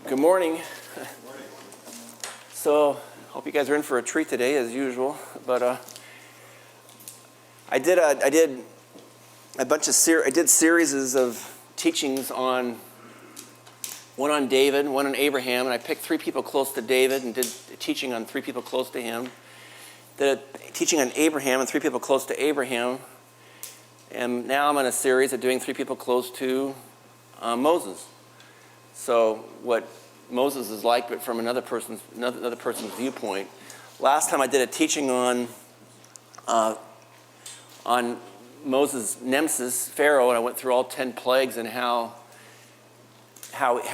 Good morning. So, hope you guys are in for a treat today, as usual. But I did series of teachings on one on David, one on Abraham, and I picked three people close to David and did a teaching on three people close to him. Did a teaching on Abraham and three people close to Abraham, and now I'm on a series of doing three people close to Moses. So what Moses is like, but from another person's viewpoint. Last time I did a teaching on Moses' nemesis, Pharaoh, and I went through all 10 plagues and how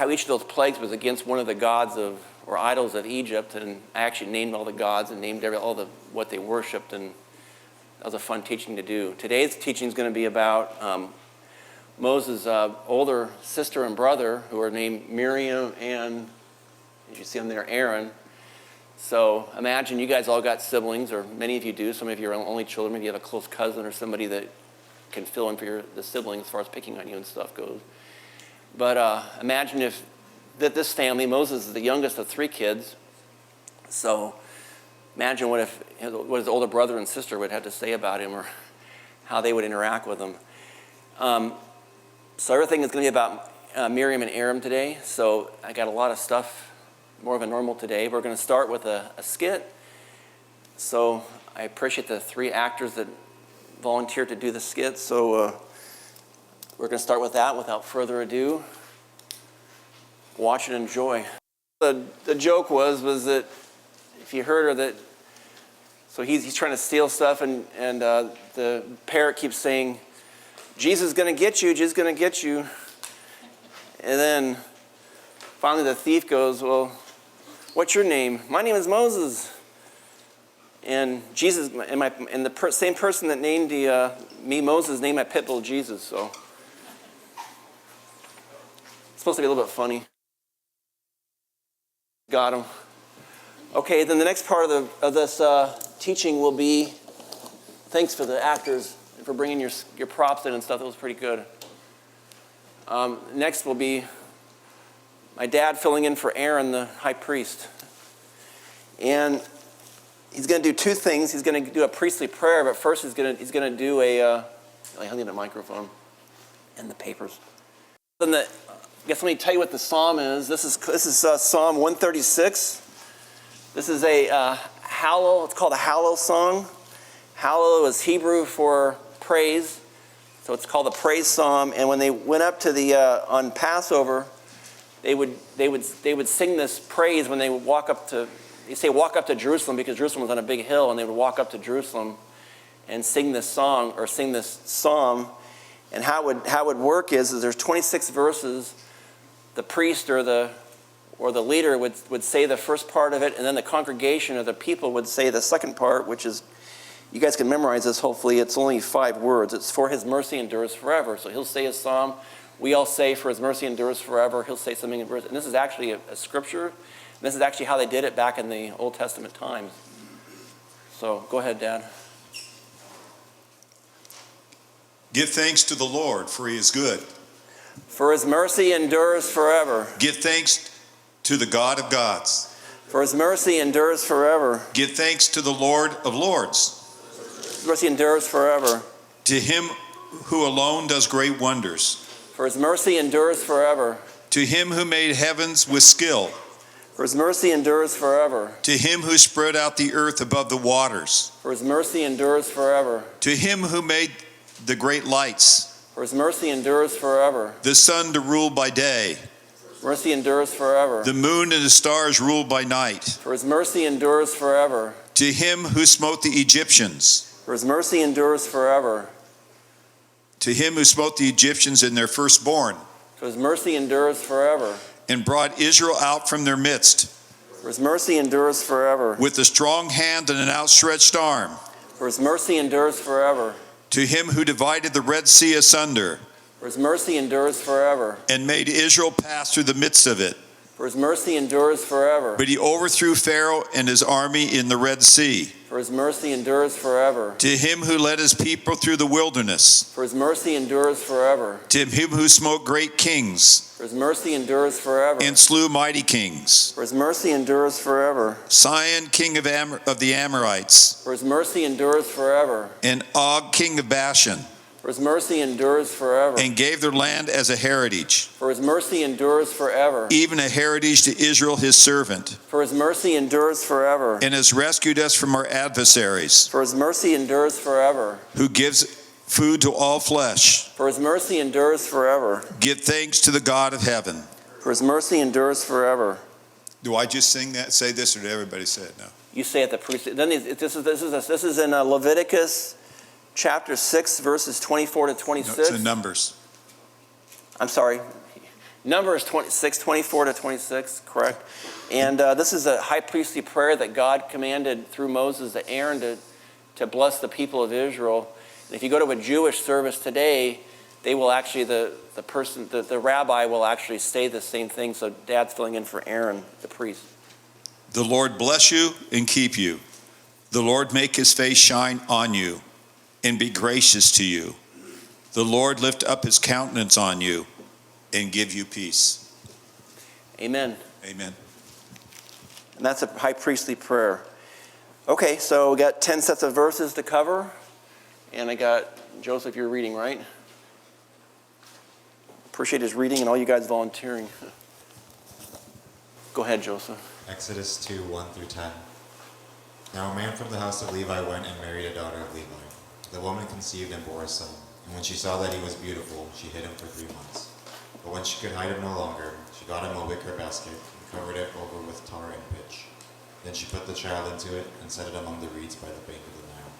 each of those plagues was against one of the gods or idols of Egypt, and I actually named all the gods and named what they worshipped, and that was a fun teaching to do. Today's teaching is going to be about Moses' older sister and brother, who are named Miriam and, as you see them there, Aaron. So imagine you guys all got siblings, or many of you do. Some of you are only children. Maybe you have a close cousin or somebody that can fill in for the siblings as far as picking on you and stuff goes. But imagine if this family, Moses is the youngest of 3 kids. So imagine what his older brother and sister would have to say about him, or how they would interact with him. So everything is going to be about Miriam and Aaron today. So I got a lot of stuff, more of a normal today. We're going to start with a skit. So I appreciate the 3 actors that volunteered to do the skit. So we're going to start with that without further ado. Watch and enjoy. The joke was that if you heard her that, so he's trying to steal stuff, and the parrot keeps saying, Jesus is going to get you, Jesus is going to get you. And then finally the thief goes, well, what's your name? My name is Moses. And Jesus, and the same person that named me Moses named my pit bull Jesus. So it's supposed to be a little bit funny. Got him. Okay, then the next part of this teaching will be, thanks for the actors for bringing your props in and stuff. That was pretty good. Next will be my dad filling in for Aaron, the high priest. And he's going to do 2 things. He's going to do a priestly prayer, but first he's going to do I need a microphone and the papers. Then I guess let me tell you what the psalm is. This is Psalm 136. This is a hallow. It's called a hallow song. Hallow is Hebrew for praise, so it's called the praise psalm. And when they went up to the on Passover, they would sing this praise when they would walk up to Jerusalem, because Jerusalem was on a big hill, and they would walk up to Jerusalem and sing this song or sing this psalm. And how it would work is there's 26 verses. The priest or the leader would say the first part of it, and then the congregation or the people would say the second part, which is, you guys can memorize this, hopefully. It's only 5 words. It's for his mercy endures forever. So he'll say his psalm. We all say for his mercy endures forever. He'll say something in verse. And this is actually a scripture. And this is actually how they did it back in the Old Testament times. So go ahead, Dad. Give thanks to the Lord, for he is good. For his mercy endures forever. Give thanks to the God of gods. For his mercy endures forever. Give thanks to the Lord of lords. His mercy endures forever. To him who alone does great wonders. For his mercy endures forever. To him who made heavens with skill. For his mercy endures forever. To him who spread out the earth above the waters. For his mercy endures forever. To him who made the great lights. For his mercy endures forever. The sun to rule by day. Mercy endures forever. The moon and the stars rule by night. For his mercy endures forever. To him who smote the Egyptians. For his mercy endures forever. To him who smote the Egyptians in their firstborn. For his mercy endures forever. And brought Israel out from their midst. For his mercy endures forever. With a strong hand and an outstretched arm. For his mercy endures forever. To him who divided the Red Sea asunder. For his mercy endures forever. And made Israel pass through the midst of it. For For his mercy endures forever. But he overthrew Pharaoh and his army in the Red Sea. For his mercy endures forever. To him who led his people through the wilderness. For his mercy endures forever. To him who smote great kings. For his mercy endures forever. And slew mighty kings. For his mercy endures forever. Sihon, king of the Amorites. For his mercy endures forever. And Og, king of Bashan. For his mercy endures forever. And gave their land as a heritage. For his mercy endures forever. Even a heritage to Israel his servant. For his mercy endures forever. And has rescued us from our adversaries. For his mercy endures forever. Who gives food to all flesh. For his mercy endures forever. Give thanks to the God of heaven. For his mercy endures forever. Do I just sing that, say this, or did everybody say it now? You say it the priest. Then this is in Leviticus chapter 6, verses 24 to 26. No, it's in Numbers. I'm sorry. Numbers 26, 24 to 26, correct. And this is a high priestly prayer that God commanded through Moses to Aaron to bless the people of Israel. And if you go to a Jewish service today, they will actually, the rabbi will actually say the same thing. So Dad's filling in for Aaron, the priest. The Lord bless you and keep you. The Lord make his face shine on you and be gracious to you. The Lord lift up his countenance on you and give you peace. Amen. Amen. And that's a high priestly prayer. Okay, so we got 10 sets of verses to cover. And I got, Joseph, you're reading, right? Appreciate his reading and all you guys volunteering. Go ahead, Joseph. Exodus 2, 1 through 10. Now a man from the house of Levi went and married a daughter of Levi. The woman conceived and bore a son, and when she saw that he was beautiful, she hid him for 3 months. But when she could hide him no longer, she got him a wicker basket and covered it over with tar and pitch. Then she put the child into it and set it among the reeds by the bank of the Nile.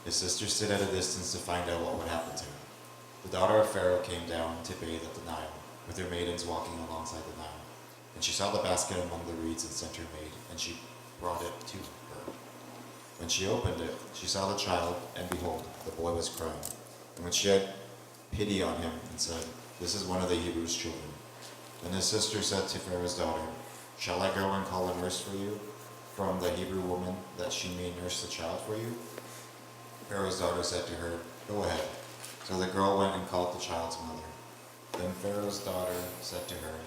His sister stood at a distance to find out what would happen to him. The daughter of Pharaoh came down to bathe at the Nile, with her maidens walking alongside the Nile. And she saw the basket among the reeds and sent her maid, and she brought it to her. When she opened it, she saw the child, and behold, the boy was crying. And when she had pity on him and said, "This is one of the Hebrews' children." Then his sister said to Pharaoh's daughter, "Shall I go and call a nurse for you from the Hebrew woman, that she may nurse the child for you?" Pharaoh's daughter said to her, "Go ahead." So the girl went and called the child's mother. Then Pharaoh's daughter said to her,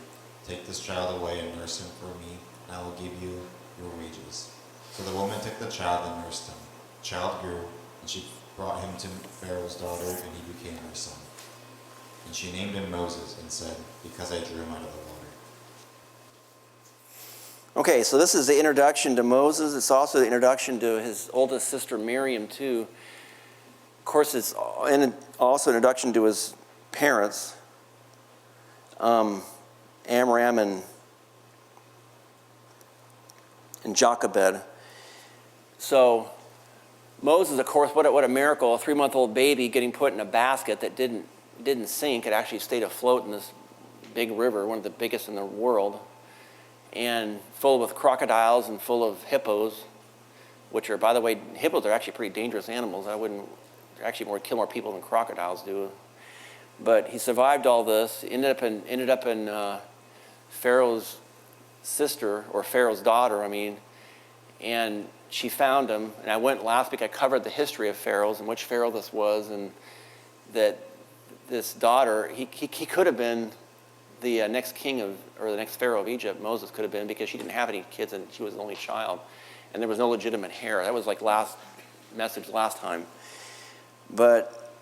"Take this child away and nurse him for me, and I will give you your wages." So the woman took the child and nursed him. The child grew, and she brought him to Pharaoh's daughter, and he became her son. And she named him Moses and said, "Because I drew him out of the water." Okay, so this is the introduction to Moses. It's also the introduction to his oldest sister Miriam, too. Of course, it's also an introduction to his parents, Amram and Jochebed. So Moses, of course, what a miracle! A 3-month-old baby getting put in a basket that didn't sink. It actually stayed afloat in this big river, one of the biggest in the world, and full with crocodiles and full of hippos, which are, by the way, hippos are actually pretty dangerous animals. They actually kill more people than crocodiles do. But he survived all this. Ended up in Pharaoh's sister, or Pharaoh's daughter, and she found him. And I went last week, I covered the history of Pharaohs and which Pharaoh this was, and that this daughter, he could have been the next king or the next Pharaoh of Egypt. Moses could have been, because she didn't have any kids and she was the only child. And there was no legitimate heir. That was like last time. But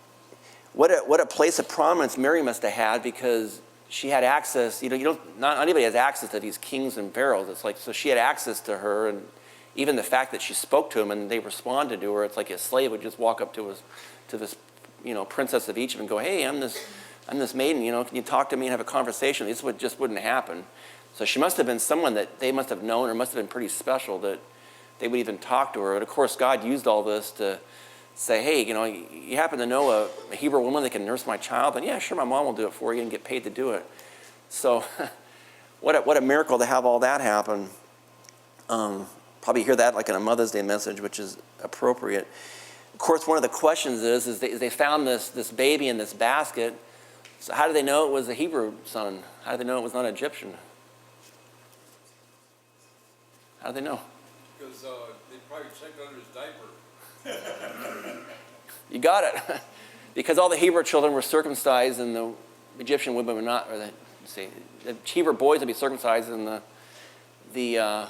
what a place of prominence Miriam must have had, because she had access. Not anybody has access to these kings and pharaohs. It's like, so she had access to her, and even the fact that she spoke to him and they responded to her. It's like a slave would just walk up to this princess of Egypt and go, "Hey, I'm this maiden. Can you talk to me and have a conversation?" This just wouldn't happen. So she must have been someone that they must have known, or must have been pretty special, that they would even talk to her. And of course, God used all this to say, "Hey, you happen to know a Hebrew woman that can nurse my child?" And yeah, sure, my mom will do it for you and get paid to do it. So what a miracle to have all that happen. Probably hear that like in a Mother's Day message, which is appropriate. Of course, one of the questions is they found this baby in this basket. So how do they know it was a Hebrew son? How do they know it was not Egyptian? How do they know? Because they probably checked under his diaper. You got it. Because all the Hebrew children were circumcised and the Egyptian women were not, or the Hebrew boys would be circumcised and the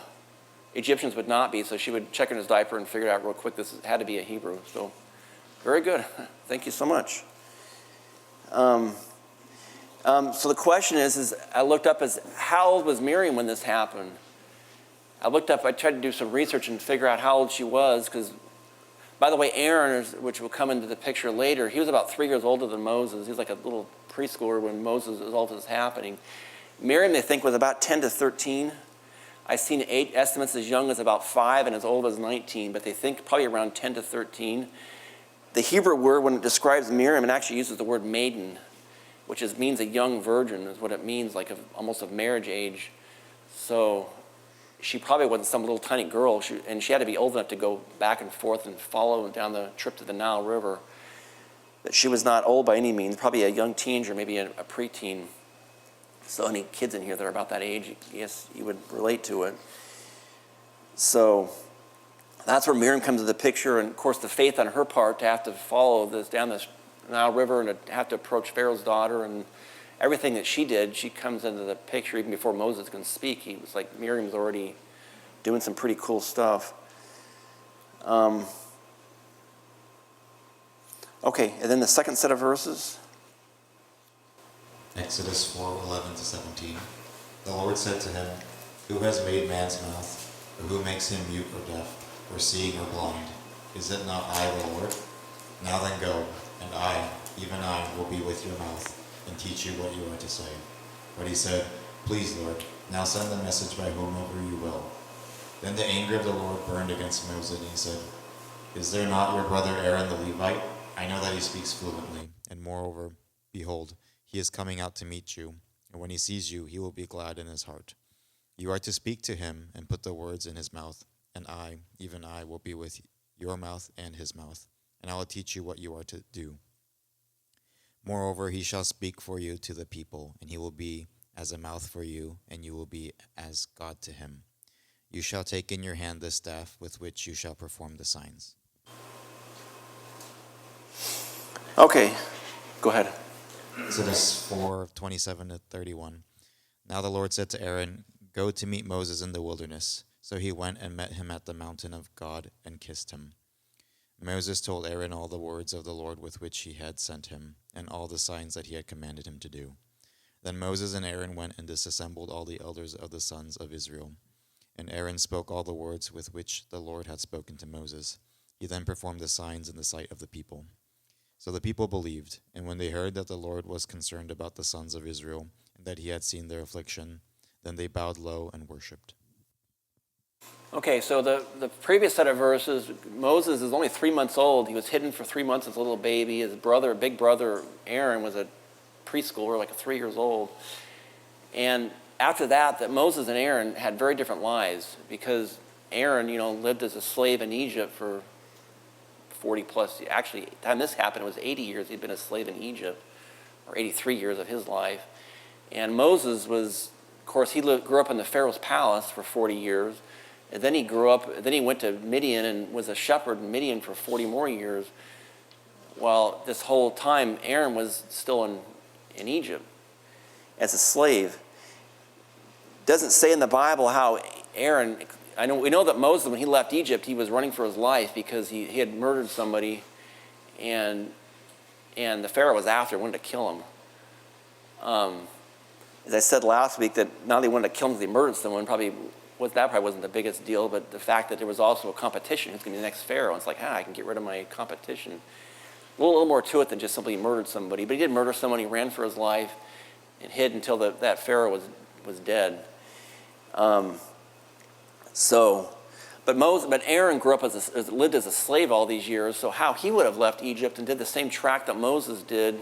Egyptians would not be. So she would check in his diaper and figure out real quick this had to be a Hebrew. So very good. Thank you so much. So the question is I looked up how old was Miriam when this happened? I tried to do some research and figure out how old she was, because, by the way, Aaron, which will come into the picture later, he was about 3 years older than Moses. He was like a little preschooler when Moses was all this was happening. Miriam, they think, was about 10 to 13. I've seen estimates as young as about 5 and as old as 19, but they think probably around 10 to 13. The Hebrew word, when it describes Miriam, it actually uses the word maiden, which means a young virgin, is what it means, like almost of marriage age. So she probably wasn't some little tiny girl, and she had to be old enough to go back and forth and follow down the trip to the Nile River. But she was not old by any means, probably a young teen or maybe a preteen. So any kids in here that are about that age, yes, you would relate to it. So that's where Miriam comes into the picture, and of course the faith on her part to have to follow this down this Nile River and to have to approach Pharaoh's daughter and everything that she did, she comes into the picture even before Moses can speak. He was like, Miriam's already doing some pretty cool stuff. Okay, and then the second set of verses. Exodus 4:11 to 17. The Lord said to him, "Who has made man's mouth, or who makes him mute or deaf, or seeing or blind? Is it not I, the Lord? Now then go, and I, even I, will be with your mouth, and teach you what you are to say." But he said, "Please, Lord, now send the message by whomever you will." Then the anger of the Lord burned against Moses, and he said, "Is there not your brother Aaron the Levite? I know that he speaks fluently, and moreover, behold, he is coming out to meet you, and when he sees you, he will be glad in his heart. You are to speak to him and put the words in his mouth, and I, even I, will be with your mouth and his mouth, and I will teach you what you are to do. Moreover, he shall speak for you to the people, and he will be as a mouth for you, and you will be as God to him. You shall take in your hand the staff with which you shall perform the signs." Okay, go ahead. Exodus 4:27 to 31. Now the Lord said to Aaron, "Go to meet Moses in the wilderness." So he went and met him at the mountain of God and kissed him. Moses told Aaron all the words of the Lord with which he had sent him, and all the signs that he had commanded him to do. Then Moses and Aaron went and disassembled all the elders of the sons of Israel. And Aaron spoke all the words with which the Lord had spoken to Moses. He then performed the signs in the sight of the people. So the people believed, and when they heard that the Lord was concerned about the sons of Israel, and that he had seen their affliction, then they bowed low and worshipped. Okay, so the previous set of verses, Moses is only 3 months old. He was hidden for 3 months as a little baby. His brother, big brother, Aaron, was a preschooler, like 3 years old. And after that Moses and Aaron had very different lives, because Aaron, lived as a slave in Egypt for 40 plus, actually, the time this happened, it was 80 years he'd been a slave in Egypt, or 83 years of his life. And Moses was, of course, grew up in the Pharaoh's palace for 40 years. And then he went to Midian and was a shepherd in Midian for 40 more years. While this whole time, Aaron was still in Egypt as a slave. Doesn't say in the Bible how Aaron, we know that Moses, when he left Egypt, he was running for his life because he had murdered somebody, and the Pharaoh was after him, wanted to kill him. As I said last week, that not only wanted to kill him because he murdered someone, probably wasn't the biggest deal, but the fact that there was also a competition, who's going to be the next Pharaoh. It's like, I can get rid of my competition. A little more to it than just simply murdered somebody. But he did murder someone. He ran for his life and hid until that Pharaoh was dead. But Aaron grew up lived as a slave all these years. So how he would have left Egypt and did the same track that Moses did,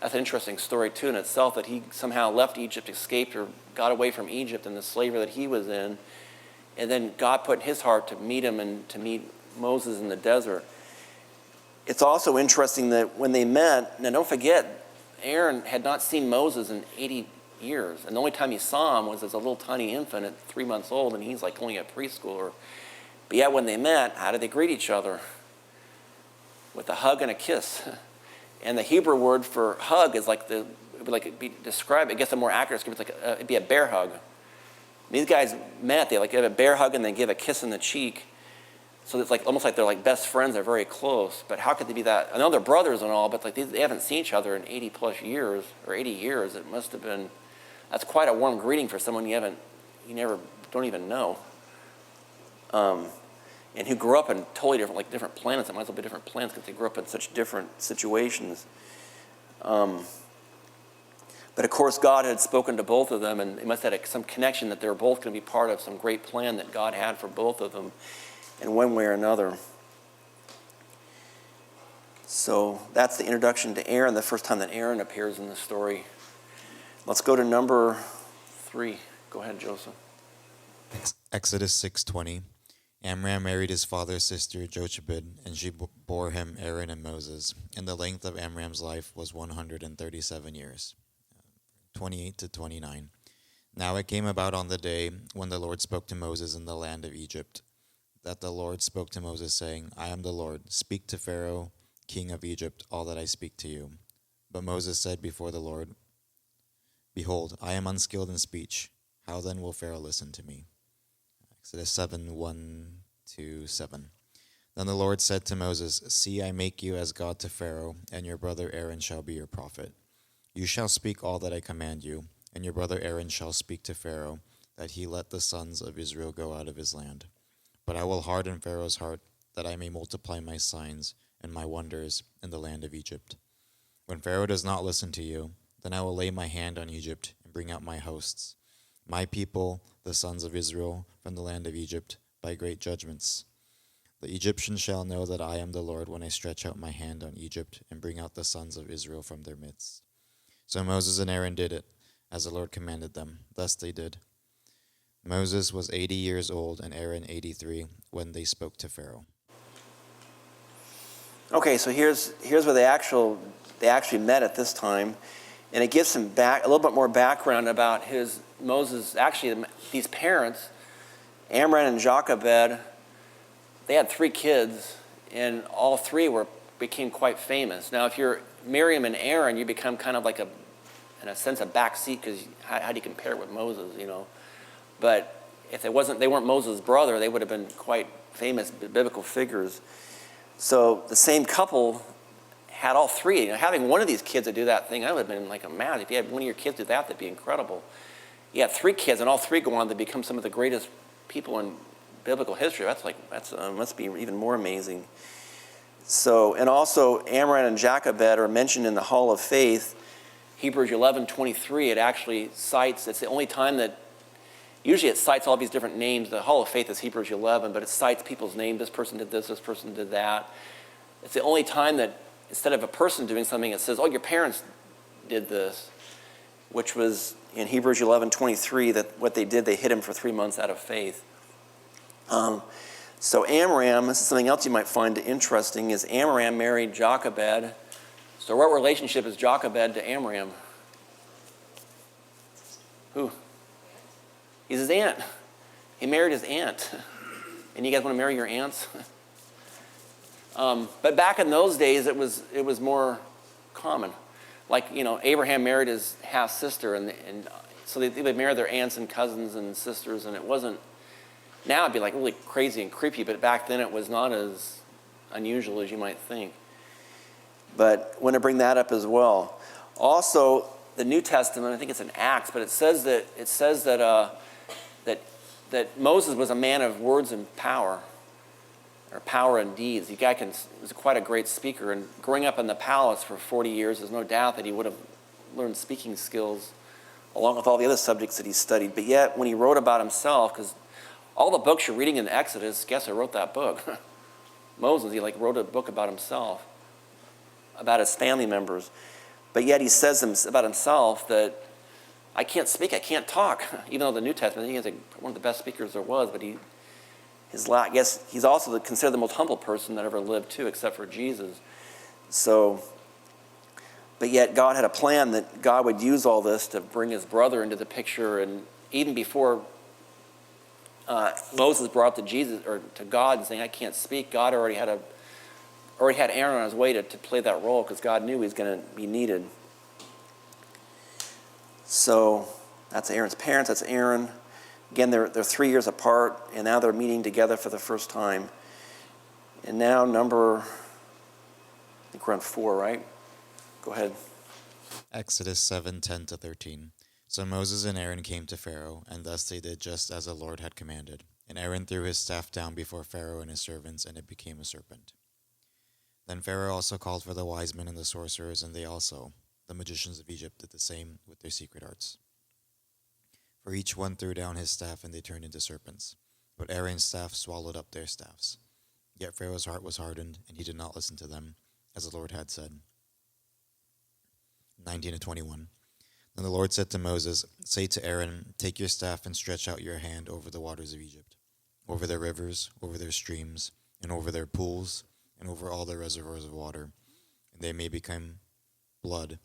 that's an interesting story too in itself, that he somehow left Egypt, escaped, or got away from Egypt and the slavery that he was in. And then God put in his heart to meet him and to meet Moses in the desert. It's also interesting that when they met, now don't forget, Aaron had not seen Moses in 80 years. And the only time he saw him was as a little tiny infant at 3 months old, and he's like only a preschooler. But yet when they met, how did they greet each other? With a hug and a kiss. And the Hebrew word for hug is like describe it, I guess a more accurate description, it's like it'd be a bear hug. These guys met, they like give a bear hug and then give a kiss in the cheek. So it's like almost like they're like best friends, they're very close. But how could they be that? I know they're brothers and all, but like they haven't seen each other in 80 plus years or 80 years. It must have been, that's quite a warm greeting for someone you don't even know. And who grew up in totally different planets. It might as well be different planets because they grew up in such different situations. But of course, God had spoken to both of them, and they must have had some connection that they were both going to be part of some great plan that God had for both of them in one way or another. So that's the introduction to Aaron, the first time that Aaron appears in the story. Let's go to number 3. Go ahead, Joseph. Exodus 6:20. Amram married his father's sister Jochebed, and she bore him Aaron and Moses. And the length of Amram's life was 137 years. 28 to 29. Now it came about on the day when the Lord spoke to Moses in the land of Egypt, that the Lord spoke to Moses, saying, I am the Lord. Speak to Pharaoh, king of Egypt, all that I speak to you. But Moses said before the Lord, Behold, I am unskilled in speech. How then will Pharaoh listen to me? Exodus 7:1-7. Then the Lord said to Moses, See, I make you as God to Pharaoh, and your brother Aaron shall be your prophet. You shall speak all that I command you, and your brother Aaron shall speak to Pharaoh, that he let the sons of Israel go out of his land. But I will harden Pharaoh's heart, that I may multiply my signs and my wonders in the land of Egypt. When Pharaoh does not listen to you, then I will lay my hand on Egypt and bring out my hosts, my people, the sons of Israel, from the land of Egypt, by great judgments. The Egyptians shall know that I am the Lord when I stretch out my hand on Egypt and bring out the sons of Israel from their midst. So Moses and Aaron did it, as the Lord commanded them. Thus they did. Moses was 80 years old and Aaron 83 when they spoke to Pharaoh. Okay, so here's where they actually met at this time, and it gives some a little bit more background about Moses. Actually, these parents, Amram and Jochebed, they had 3 kids, and all 3 became quite famous. Now, if you're Miriam and Aaron, you become kind of like in a sense, a backseat, because how do you compare it with Moses, But if they weren't Moses' brother, they would have been quite famous biblical figures. So the same couple had all 3. Having one of these kids to do that thing, I would have been like mad. If you had one of your kids do that, that'd be incredible. You have 3 kids, and all 3 go on to become some of the greatest people in biblical history. That's must be even more amazing. So, and also Amram and Jochebed are mentioned in the Hall of Faith, Hebrews 11:23. It actually cites. It's the only time that. Usually it cites all these different names. The Hall of Faith is Hebrews 11, but it cites people's names. This person did this person did that. It's the only time that instead of a person doing something, it says, oh, your parents did this, which was in Hebrews 11:23, that what they did, they hid him for 3 months out of faith. So Amram, this is something else you might find interesting, is Amram married Jochebed. So what relationship is Jochebed to Amram? Who? He's his aunt. He married his aunt. And you guys want to marry your aunts? But back in those days, it was more common. Like, Abraham married his half-sister, and so they would marry their aunts and cousins and sisters, and it wasn't, now it'd be like really crazy and creepy, but back then it was not as unusual as you might think. But I want to bring that up as well. Also, the New Testament, I think it's in Acts, but it says that Moses was a man of words and power, or power and deeds. The guy was quite a great speaker, and growing up in the palace for 40 years, there's no doubt that he would have learned speaking skills along with all the other subjects that he studied. But yet, when he wrote about himself, because all the books you're reading in Exodus, guess who wrote that book? Moses. He wrote a book about himself, about his family members. But yet he says about himself that I can't speak, I can't talk. Even though the New Testament, he is one of the best speakers there was, but I guess he's also considered the most humble person that ever lived too, except for Jesus. So, But yet God had a plan that God would use all this to bring his brother into the picture. And even before Moses brought up to Jesus or to God and saying, I can't speak, God already had Aaron on his way to play that role, because God knew he was going to be needed. So that's Aaron's parents. That's Aaron. Again, they're 3 years apart, and now they're meeting together for the first time. And now I think we're on 4, right? Go ahead. Exodus 7:10-13. So Moses and Aaron came to Pharaoh, and thus they did just as the Lord had commanded. And Aaron threw his staff down before Pharaoh and his servants, and it became a serpent. Then Pharaoh also called for the wise men and the sorcerers, and they also, the magicians of Egypt, did the same with their secret arts. For each one threw down his staff, and they turned into serpents. But Aaron's staff swallowed up their staffs. Yet Pharaoh's heart was hardened, and he did not listen to them, as the Lord had said. 19-21. Then the Lord said to Moses, say to Aaron, take your staff and stretch out your hand over the waters of Egypt, over their rivers, over their streams, and over their pools, and over all their reservoirs of water, and they may become blood,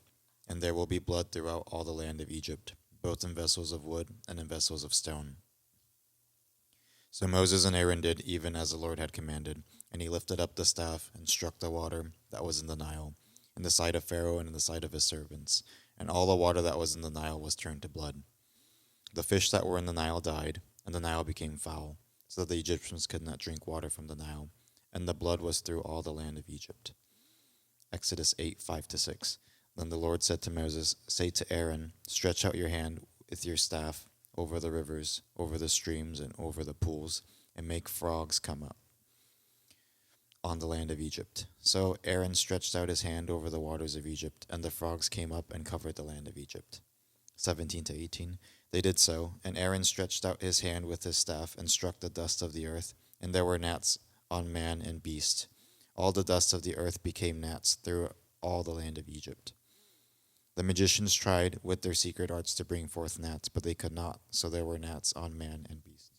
and there will be blood throughout all the land of Egypt, both in vessels of wood and in vessels of stone. So Moses and Aaron did even as the Lord had commanded, and he lifted up the staff and struck the water that was in the Nile, in the sight of Pharaoh and in the sight of his servants, and all the water that was in the Nile was turned to blood. The fish that were in the Nile died, and the Nile became foul, so that the Egyptians could not drink water from the Nile, and the blood was through all the land of Egypt. Exodus 8:5-6. Then the Lord said to Moses, say to Aaron, stretch out your hand with your staff over the rivers, over the streams, and over the pools, and make frogs come up on the land of Egypt. So Aaron stretched out his hand over the waters of Egypt, and the frogs came up and covered the land of Egypt. 17-18. They did so, and Aaron stretched out his hand with his staff and struck the dust of the earth, and there were gnats on man and beast. All the dust of the earth became gnats through all the land of Egypt. The magicians tried with their secret arts to bring forth gnats, but they could not, so there were gnats on man and beast.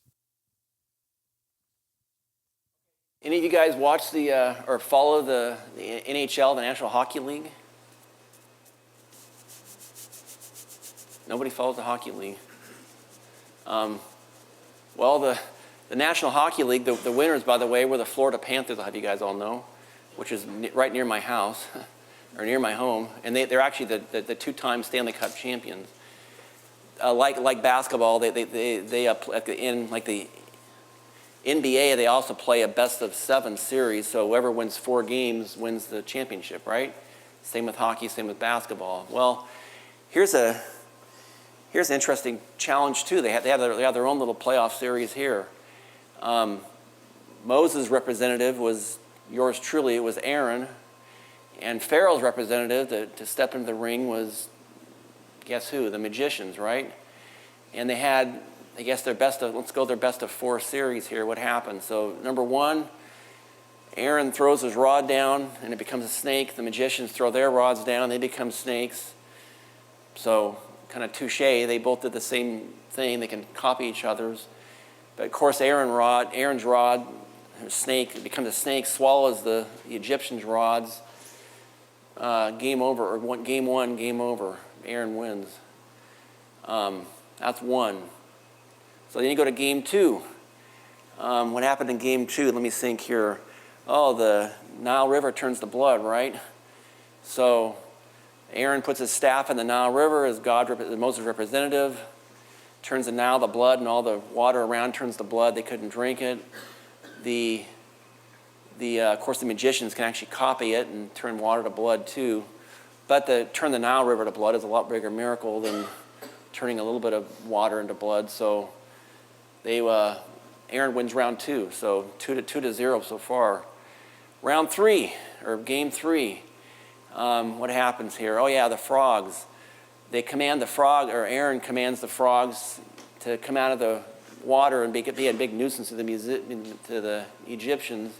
Any of you guys watch or follow the NHL, the National Hockey League? Nobody follows the Hockey League. Well, the National Hockey League, the winners, by the way, were the Florida Panthers, I'll have you guys all know, which is right near my house, or near my home. And they're actually the two-time Stanley Cup champions. Like basketball, they in like the NBA, they also play a best-of-7 series, so whoever wins 4 games wins the championship, right? Same with hockey, same with basketball. Well, here's an interesting challenge, too. They have their own little playoff series here. Moses' representative was yours truly. It was Aaron. And Pharaoh's representative to step into the ring was, guess who? The magicians, right? And they had, I guess, their best of 4 series here. What happened? So, number 1, Aaron throws his rod down, and it becomes a snake. The magicians throw their rods down. They become snakes. So, kind of touche. They both did the same thing. They can copy each other's. But, of course, Aaron's rod, snake, it becomes a snake, swallows the Egyptians' rods. Game over, or game 1, game over. Aaron wins. That's 1. So then you go to game 2. What happened in game 2? Let me think here. Oh, the Nile River turns to blood, right? So Aaron puts his staff in the Nile River as Moses' representative, turns the Nile to blood, and all the water around turns to blood. They couldn't drink it. Of course, the magicians can actually copy it and turn water to blood too. But to turn the Nile River to blood is a lot bigger miracle than turning a little bit of water into blood. So Aaron wins round 2. So 2-0 so far. Round 3, or game 3. What happens here? Oh yeah, the frogs. They command the frog, or Aaron commands the frogs to come out of the water and be a big nuisance to the Egyptians.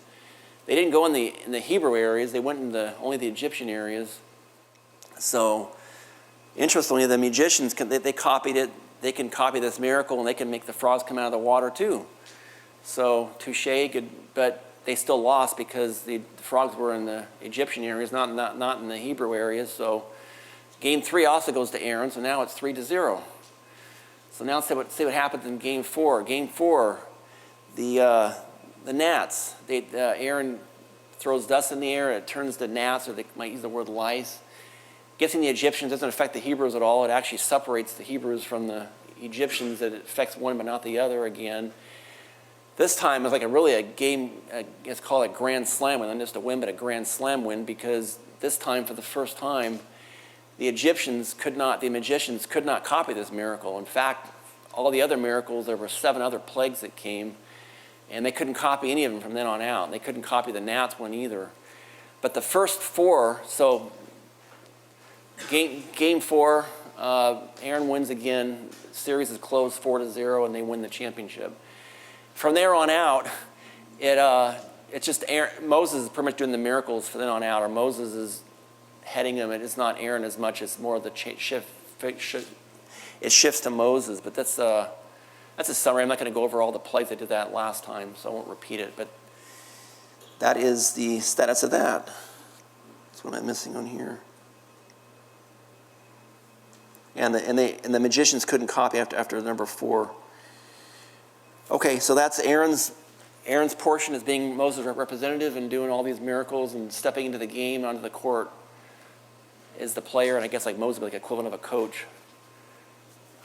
They didn't go in the Hebrew areas. They went in only the Egyptian areas. So, interestingly, the magicians they copied it. They can copy this miracle, and they can make the frogs come out of the water too. So, touche, good, but they still lost because the frogs were in the Egyptian areas, not in the Hebrew areas. So, Game 3 also goes to Aaron, so now it's 3-0. So now see what happens in Game 4. Game 4, the gnats. Aaron throws dust in the air, it turns to gnats, or they might use the word lice. Gets in the Egyptians, doesn't affect the Hebrews at all. It actually separates the Hebrews from the Egyptians. It affects one but not the other again. This time it's like a game, it's called a grand slam win, not just a win, but a grand slam win, because this time, for the first time, the magicians could not copy this miracle. In fact, all the other miracles, there were 7 other plagues that came, and they couldn't copy any of them from then on out. They couldn't copy the gnats one either. But the first 4, so game 4, Aaron wins again. The series is closed 4-0, and they win the championship. From there on out, it's just Moses is pretty much doing the miracles from then on out, or Moses is heading them. It's not Aaron as much. It's more of the it shifts to Moses. But that's a summary. I'm not going to go over all the plays. I did that last time, so I won't repeat it. But that is the status of that. That's what I'm missing on here. And the magicians couldn't copy after number 4. Okay, so that's Aaron's portion as being Moses' representative and doing all these miracles and stepping into the game, onto the court, is the player, and I guess like Moses would be like equivalent of a coach.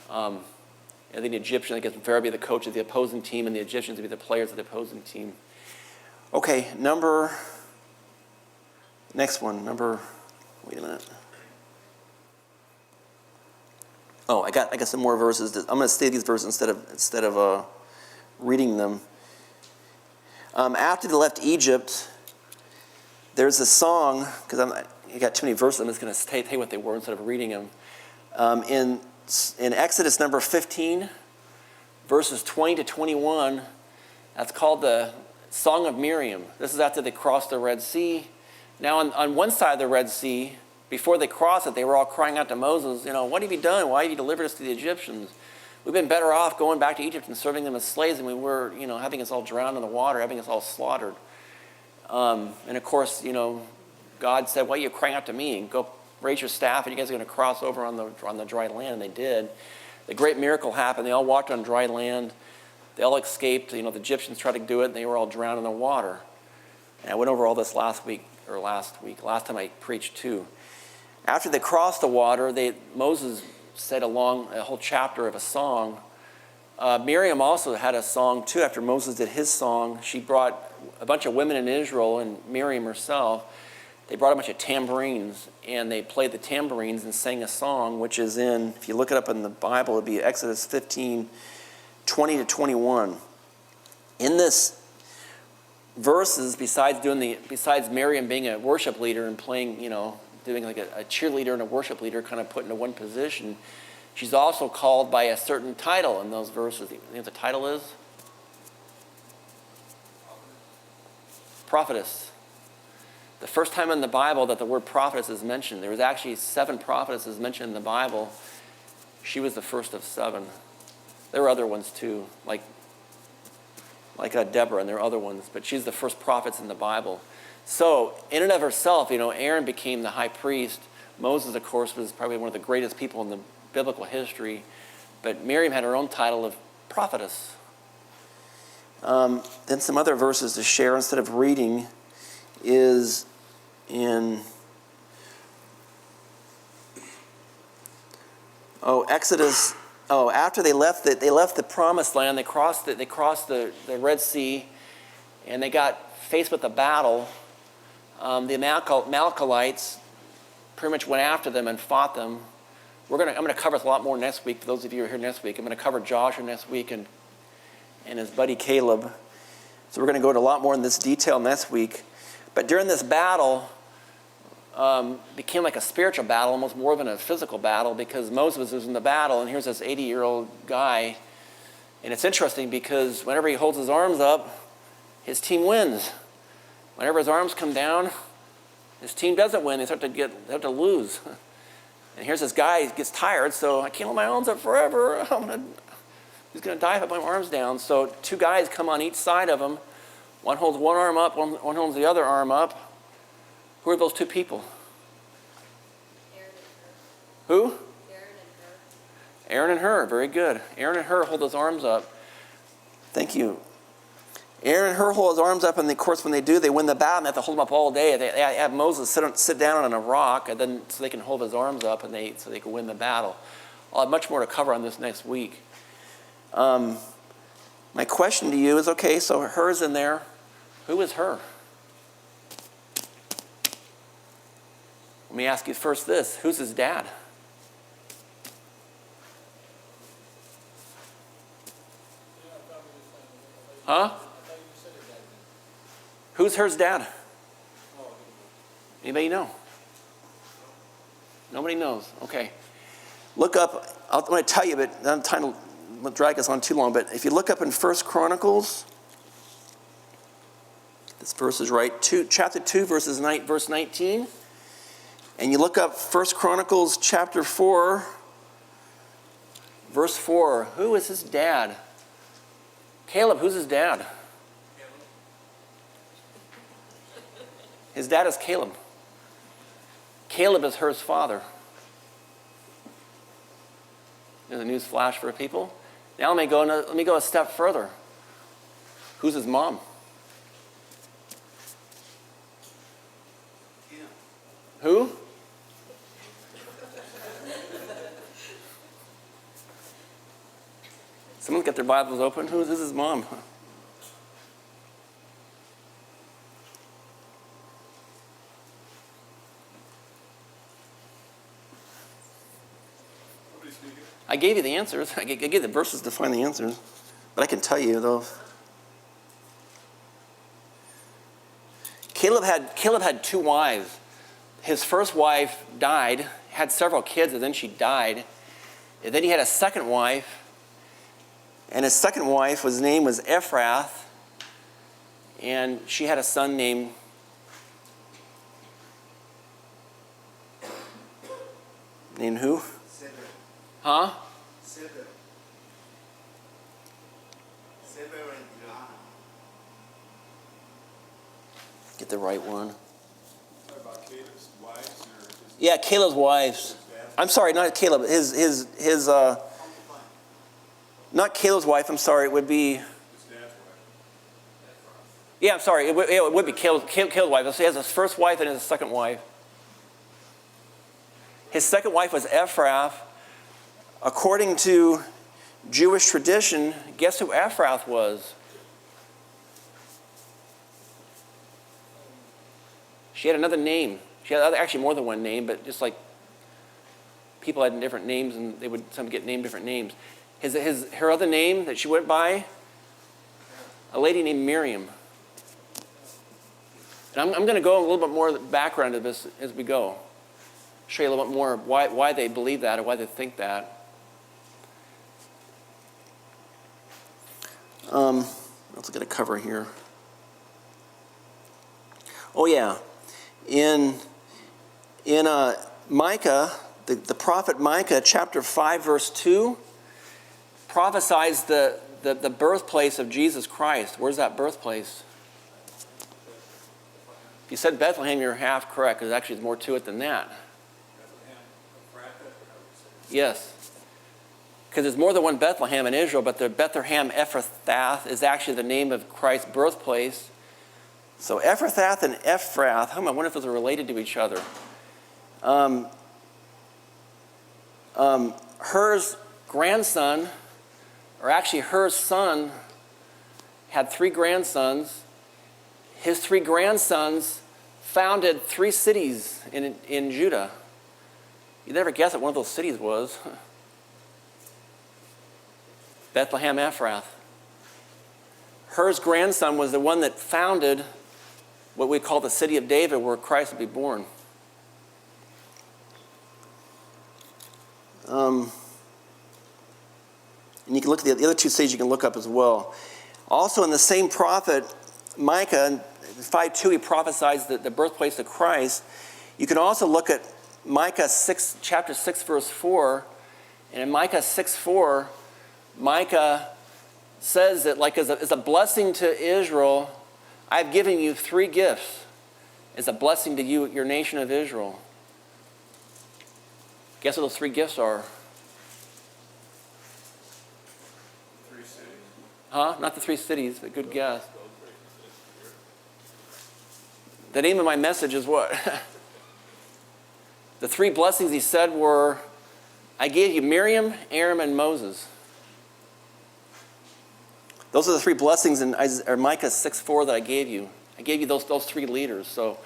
And then the Egyptian, I guess Pharaoh would be the coach of the opposing team, and the Egyptians would be the players of the opposing team. Okay, next one, wait a minute. Oh, I got some more verses. I'm going to say these verses instead of reading them. After they left Egypt, there's a song, because you got too many verses, I'm just going to tell you what they were instead of reading them. In Exodus number 15, verses 20 to 21, that's called the Song of Miriam. This is after they crossed the Red Sea. Now, on one side of the Red Sea, before they crossed it, they were all crying out to Moses, what have you done? Why have you delivered us to the Egyptians? We've been better off going back to Egypt and serving them as slaves than we were, having us all drowned in the water, having us all slaughtered. And of course, God said, why are you crying out to me? Go raise your staff, and you guys are going to cross over on the dry land. And they did. The great miracle happened. They all walked on dry land. They all escaped. The Egyptians tried to do it, and they were all drowned in the water. And I went over all this last time I preached too. After they crossed the water, Moses said a whole chapter of a song. Miriam also had a song too. After Moses did his song, she brought a bunch of women in Israel, and Miriam herself, they brought a bunch of tambourines, and they played the tambourines and sang a song, which is if you look it up in the Bible, it'd be Exodus 15, 20 to 21. In this verses, besides Miriam being a worship leader and playing, doing like a cheerleader and a worship leader kind of put into one position, she's also called by a certain title in those verses. You know what the title is? Prophetess. The first time in the Bible that the word prophetess is mentioned, there was actually 7 prophetesses mentioned in the Bible. She was the first of 7. There were other ones too, like Deborah, and there are other ones, but she's the first prophets in the Bible. So, in and of herself, Aaron became the high priest. Moses, of course, was probably one of the greatest people in the biblical history. But Miriam had her own title of prophetess. Then some other verses to share instead of reading is in Exodus. After they left the promised land, they crossed the Red Sea, and they got faced with a battle. The Amalekites pretty much went after them and fought them. I'm going to cover this a lot more next week. For those of you who are here next week, I'm going to cover Joshua next week and his buddy Caleb. So we're going to go into a lot more in this detail next week. But during this battle, became like a spiritual battle, almost more than a physical battle, because Moses was in the battle, and here's this 80-year-old guy. And it's interesting because whenever he holds his arms up, his team wins. Whenever his arms come down, his team doesn't win. They start to lose. And here's this guy, he gets tired, so I can't hold my arms up forever. He's going to die if I put my arms down. So 2 guys come on each side of him. One holds one arm up, one holds the other arm up. Who are those 2 people? Who? Aaron and Hur. Very good. Aaron and Hur hold his arms up. Thank you. Aaron and Hur hold his arms up, and of course when they do, they win the battle, and they have to hold them up all day. They have Moses sit down on a rock, and then so they can hold his arms up, and so they can win the battle. I'll have much more to cover on this next week. My question to you is, okay, so Hur's in there. Who is Hur? Let me ask you first this. Who's his dad? Huh? Who's Hur's dad? Anybody know? Nobody knows. Okay. Look up, I'm going to tell you, but I don't have time to drag us on too long, but if you look up in 1 Chronicles, this verse is right, chapter 2, verse 19, and you look up 1 Chronicles chapter 4, verse 4. Who is his dad? Caleb, who's his dad? His dad is Caleb. Caleb is Hur's father. There's a news flash for people. Now let me go a step further. Who's his mom? Who? Someone's got their Bibles open. Who's his mom? I gave you the answers. I gave you the verses to find the answers. But I can tell you, though. Caleb had 2 wives. His first wife died, had several kids, and then she died. And then he had a second wife. And his second wife, his name was Ephrath. And she had a son named... Named who? Huh? Get the right one. What about Caleb's wives or his Yeah, Caleb's wives. I'm sorry, not Caleb. His not Caleb's wife. I'm sorry. It would be. dad's wife? Yeah, I'm sorry. It would be Caleb's wife. So he has his first wife and his second wife. His second wife was Ephrath. According to Jewish tradition, guess who Ephrath was? She had another name. She had actually more than one name, but just like people had different names, and they would some get named different names. Her other name that she went by, a lady named Miriam. And I'm going to go a little bit more background to this as we go. Show you a little bit more why they believe that or why they think that. What else I got to cover here? Oh yeah, in Micah, the prophet Micah, chapter 5, verse 2, prophesies the birthplace of Jesus Christ. Where's that birthplace? If you said Bethlehem, you're half correct, because actually there's more to it than that. Yes. Because there's more than one Bethlehem in Israel, but the Bethlehem Ephrath is actually the name of Christ's birthplace. So Ephrath and Ephrath, I wonder if those are related to each other. Hur's grandson, or actually Hur's son, had 3 grandsons. His 3 grandsons founded 3 cities in Judah. You'd never guess what one of those cities was. Bethlehem Ephrath. Hur's grandson was the one that founded what we call the city of David, where Christ would be born. And you can look at the other 2 cities you can look up as well. Also in the same prophet, Micah, 5:2, he prophesies the birthplace of Christ. You can also look at Micah 6, chapter 6, verse 4. And in Micah 6:4, Micah says that like as a blessing to Israel, I've given you 3 gifts as a blessing to you, your nation of Israel. Guess what those 3 gifts are? 3 cities. Huh? Not the 3 cities, but good guess. The name of my message is what? The 3 blessings he said were, I gave you Miriam, Aaron, and Moses. Those are the 3 blessings in Micah 6:4 that I gave you. I gave you those 3 leaders. So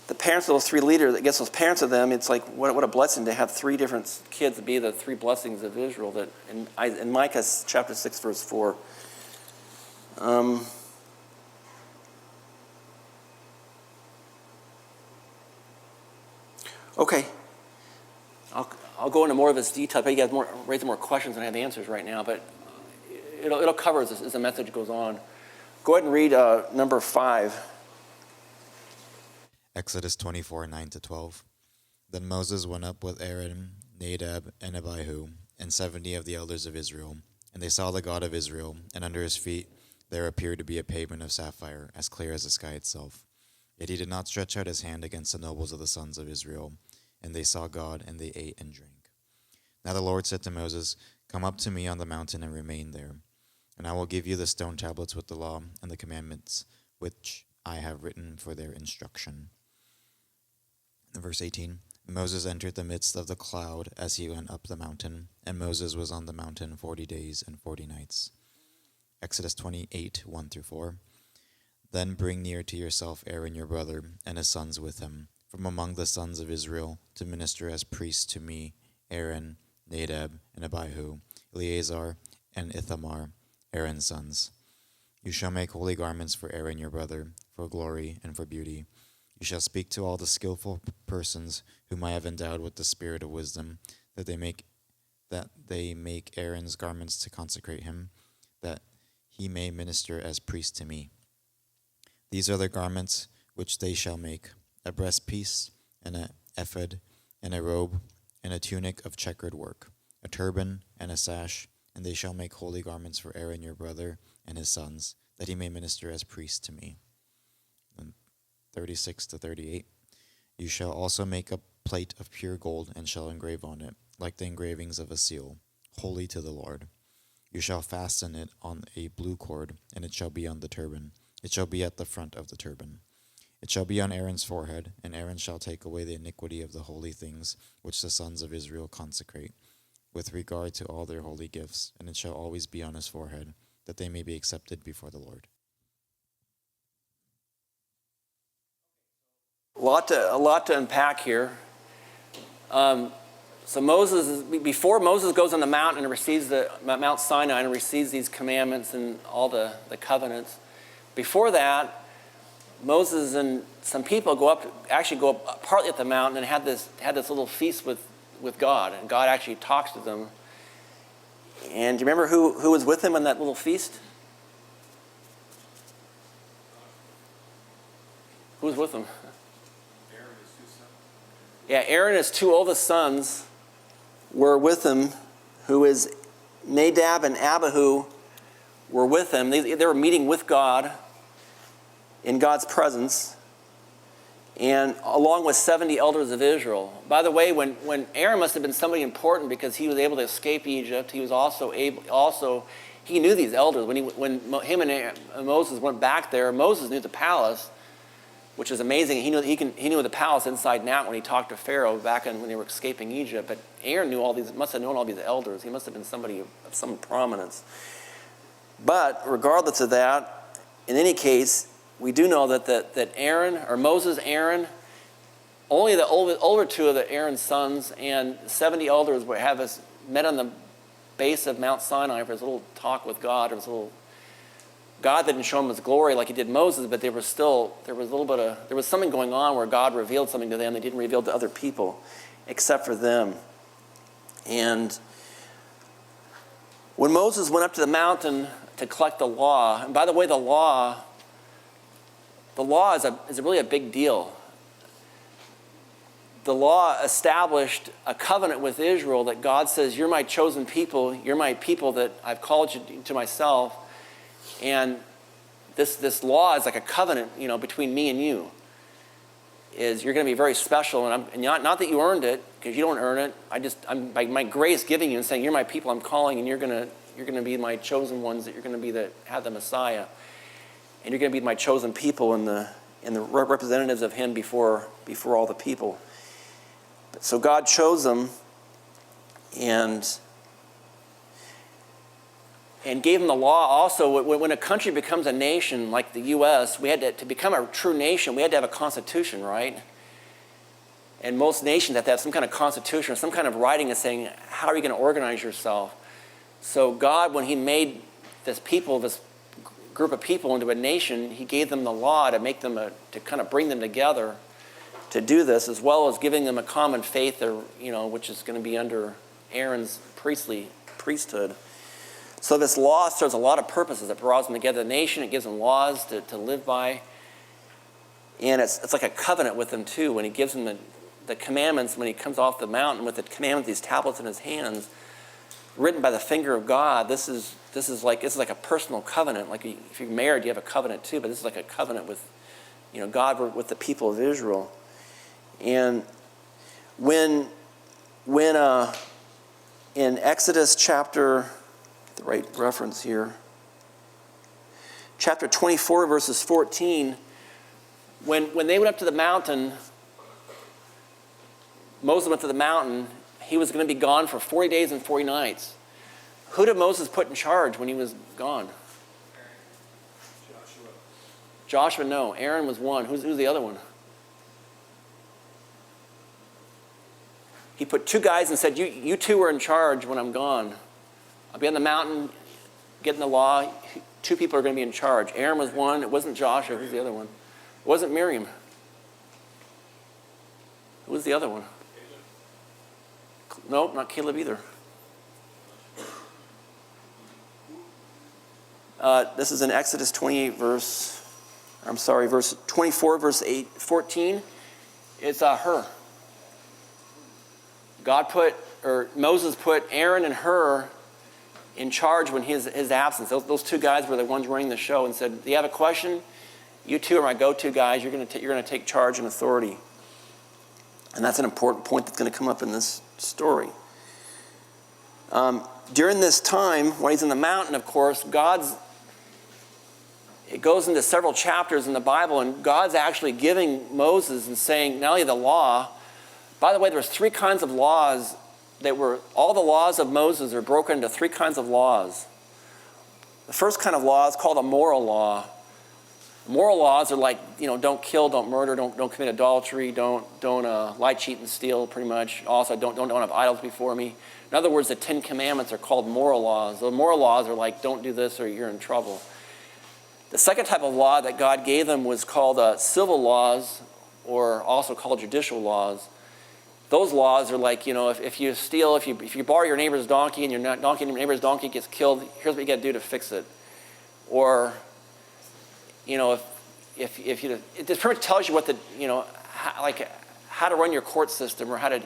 the parents of those 3 leaders, I guess those parents of them, it's like, what a blessing to have 3 different kids be the 3 blessings of Israel that in Micah chapter 6, verse 4. Okay. I'll go into more of this detail. I bet you guys raise more questions than I have answers right now, but it'll cover as the message goes on. Go ahead and read number 5. Exodus 24, 9-12. Then Moses went up with Aaron, Nadab, and Abihu, and 70 of the elders of Israel. And they saw the God of Israel, and under his feet there appeared to be a pavement of sapphire, as clear as the sky itself. Yet he did not stretch out his hand against the nobles of the sons of Israel. And they saw God, and they ate and drank. Now the Lord said to Moses, Come up to me on the mountain and remain there. And I will give you the stone tablets with the law and the commandments, which I have written for their instruction. Verse 18, Moses entered the midst of the cloud as he went up the mountain, and Moses was on the mountain 40 days and 40 nights. Exodus 28, 1-4. Then bring near to yourself Aaron your brother and his sons with him, from among the sons of Israel, to minister as priests to me, Aaron, Nadab, and Abihu, Eleazar, and Ithamar, Aaron's sons. You shall make holy garments for Aaron your brother, for glory and for beauty. You shall speak to all the skillful persons whom I have endowed with the spirit of wisdom, that they make Aaron's garments to consecrate him, that he may minister as priest to me. These are the garments which they shall make: a breastpiece, and an ephod, and a robe, and a tunic of checkered work, a turban, and a sash, and they shall make holy garments for Aaron your brother and his sons, that he may minister as priest to me. 36-38. You shall also make a plate of pure gold, and shall engrave on it, like the engravings of a seal, holy to the Lord. You shall fasten it on a blue cord, and it shall be on the turban. It shall be at the front of the turban. It shall be on Aaron's forehead, and Aaron shall take away the iniquity of the holy things which the sons of Israel consecrate, with regard to all their holy gifts, and it shall always be on his forehead, that they may be accepted before the Lord. A lot to unpack here. So before Moses goes on the mountain and receives Mount Sinai and receives these commandments and all the covenants, before that, Moses and some people go up partly at the mountain and had this little feast with God, and God actually talks to them. And do you remember who was with him on that little feast? Who was with him? Yeah, Aaron and his 2 oldest sons were with him, who is Nadab and Abihu were with him. They were meeting with God in God's presence, and along with 70 elders of Israel. By the way, when Aaron must have been somebody important because he was able to escape Egypt, he was he knew these elders. When him and Moses went back there, Moses knew the palace, which is amazing. He knew the palace inside and out when he talked to Pharaoh back when they were escaping Egypt. But Aaron must have known all these elders. He must have been somebody of some prominence. But regardless of that, in any case, we do know that Aaron, or Moses, Aaron, only the older 2 of the Aaron's sons and 70 elders met on the base of Mount Sinai for his little talk with God. God didn't show him his glory like he did Moses, but there was something going on where God revealed something to them they didn't reveal to other people, except for them. And when Moses went up to the mountain to collect the law, and by the way, the law is really a big deal. The law established a covenant with Israel that God says, you're my chosen people, you're my people that I've called you to myself. And this law is like a covenant, between me and you. is you're going to be very special, and not that you earned it, because you don't earn it. I'm by my grace giving you and saying, you're my people I'm calling, and you're going to be my chosen ones, that you're going to be have the Messiah, and you're going to be my chosen people and the representatives of him before all the people. So God chose them and gave them the law also. When a country becomes a nation like the U.S., we had to become a true nation, we had to have a constitution, right? And most nations have to have some kind of constitution or some kind of writing that's saying, how are you going to organize yourself? So God, when he made this group of people into a nation, he gave them the law to make them, to kind of bring them together to do this, as well as giving them a common faith, which is going to be under Aaron's priesthood. So this law serves a lot of purposes. It draws them together, the nation. It gives them laws to live by. And it's like a covenant with them too. When he gives them the commandments, when he comes off the mountain with the commandments, these tablets in his hands, written by the finger of God, this is like a personal covenant. Like if you're married, you have a covenant too, but this is like a covenant with God with the people of Israel. And when in Exodus chapter, the right reference here, chapter 24, verses 14, when they went up to the mountain, Moses went to the mountain, he was going to be gone for 40 days and 40 nights. Who did Moses put in charge when he was gone? Joshua, no. Aaron was one. Who's the other one? He put two guys and said, you two are in charge when I'm gone. I'll be on the mountain, getting the law. Two people are going to be in charge. Aaron was one. It wasn't Joshua. Who's the other one? It wasn't Miriam. Who was the other one? No, not Caleb either. This is in Exodus verse 24, verse 14. It's her. Moses put Aaron and her in charge when his absence. Those two guys were the ones running the show, and said, do you have a question? You two are my go-to guys. You're going to take charge and authority. And that's an important point that's going to come up in this story. During this time, when he's in the mountain, of course, it goes into several chapters in the Bible, and God's actually giving Moses and saying, not only the law, by the way, there's three kinds of laws all the laws of Moses are broken into three kinds of laws. The first kind of law is called a moral law. Moral laws are like, don't kill, don't murder, don't commit adultery, don't lie, cheat, and steal, pretty much. Also, don't have idols before me. In other words, the 10 Commandments are called moral laws. The moral laws are like, don't do this or you're in trouble. The second type of law that God gave them was called civil laws, or also called judicial laws. Those laws are like, if you steal, if you borrow your neighbor's donkey and your neighbor's donkey gets killed, here's what you got to do to fix it. Or, if you, it pretty much tells you what how to run your court system, or how to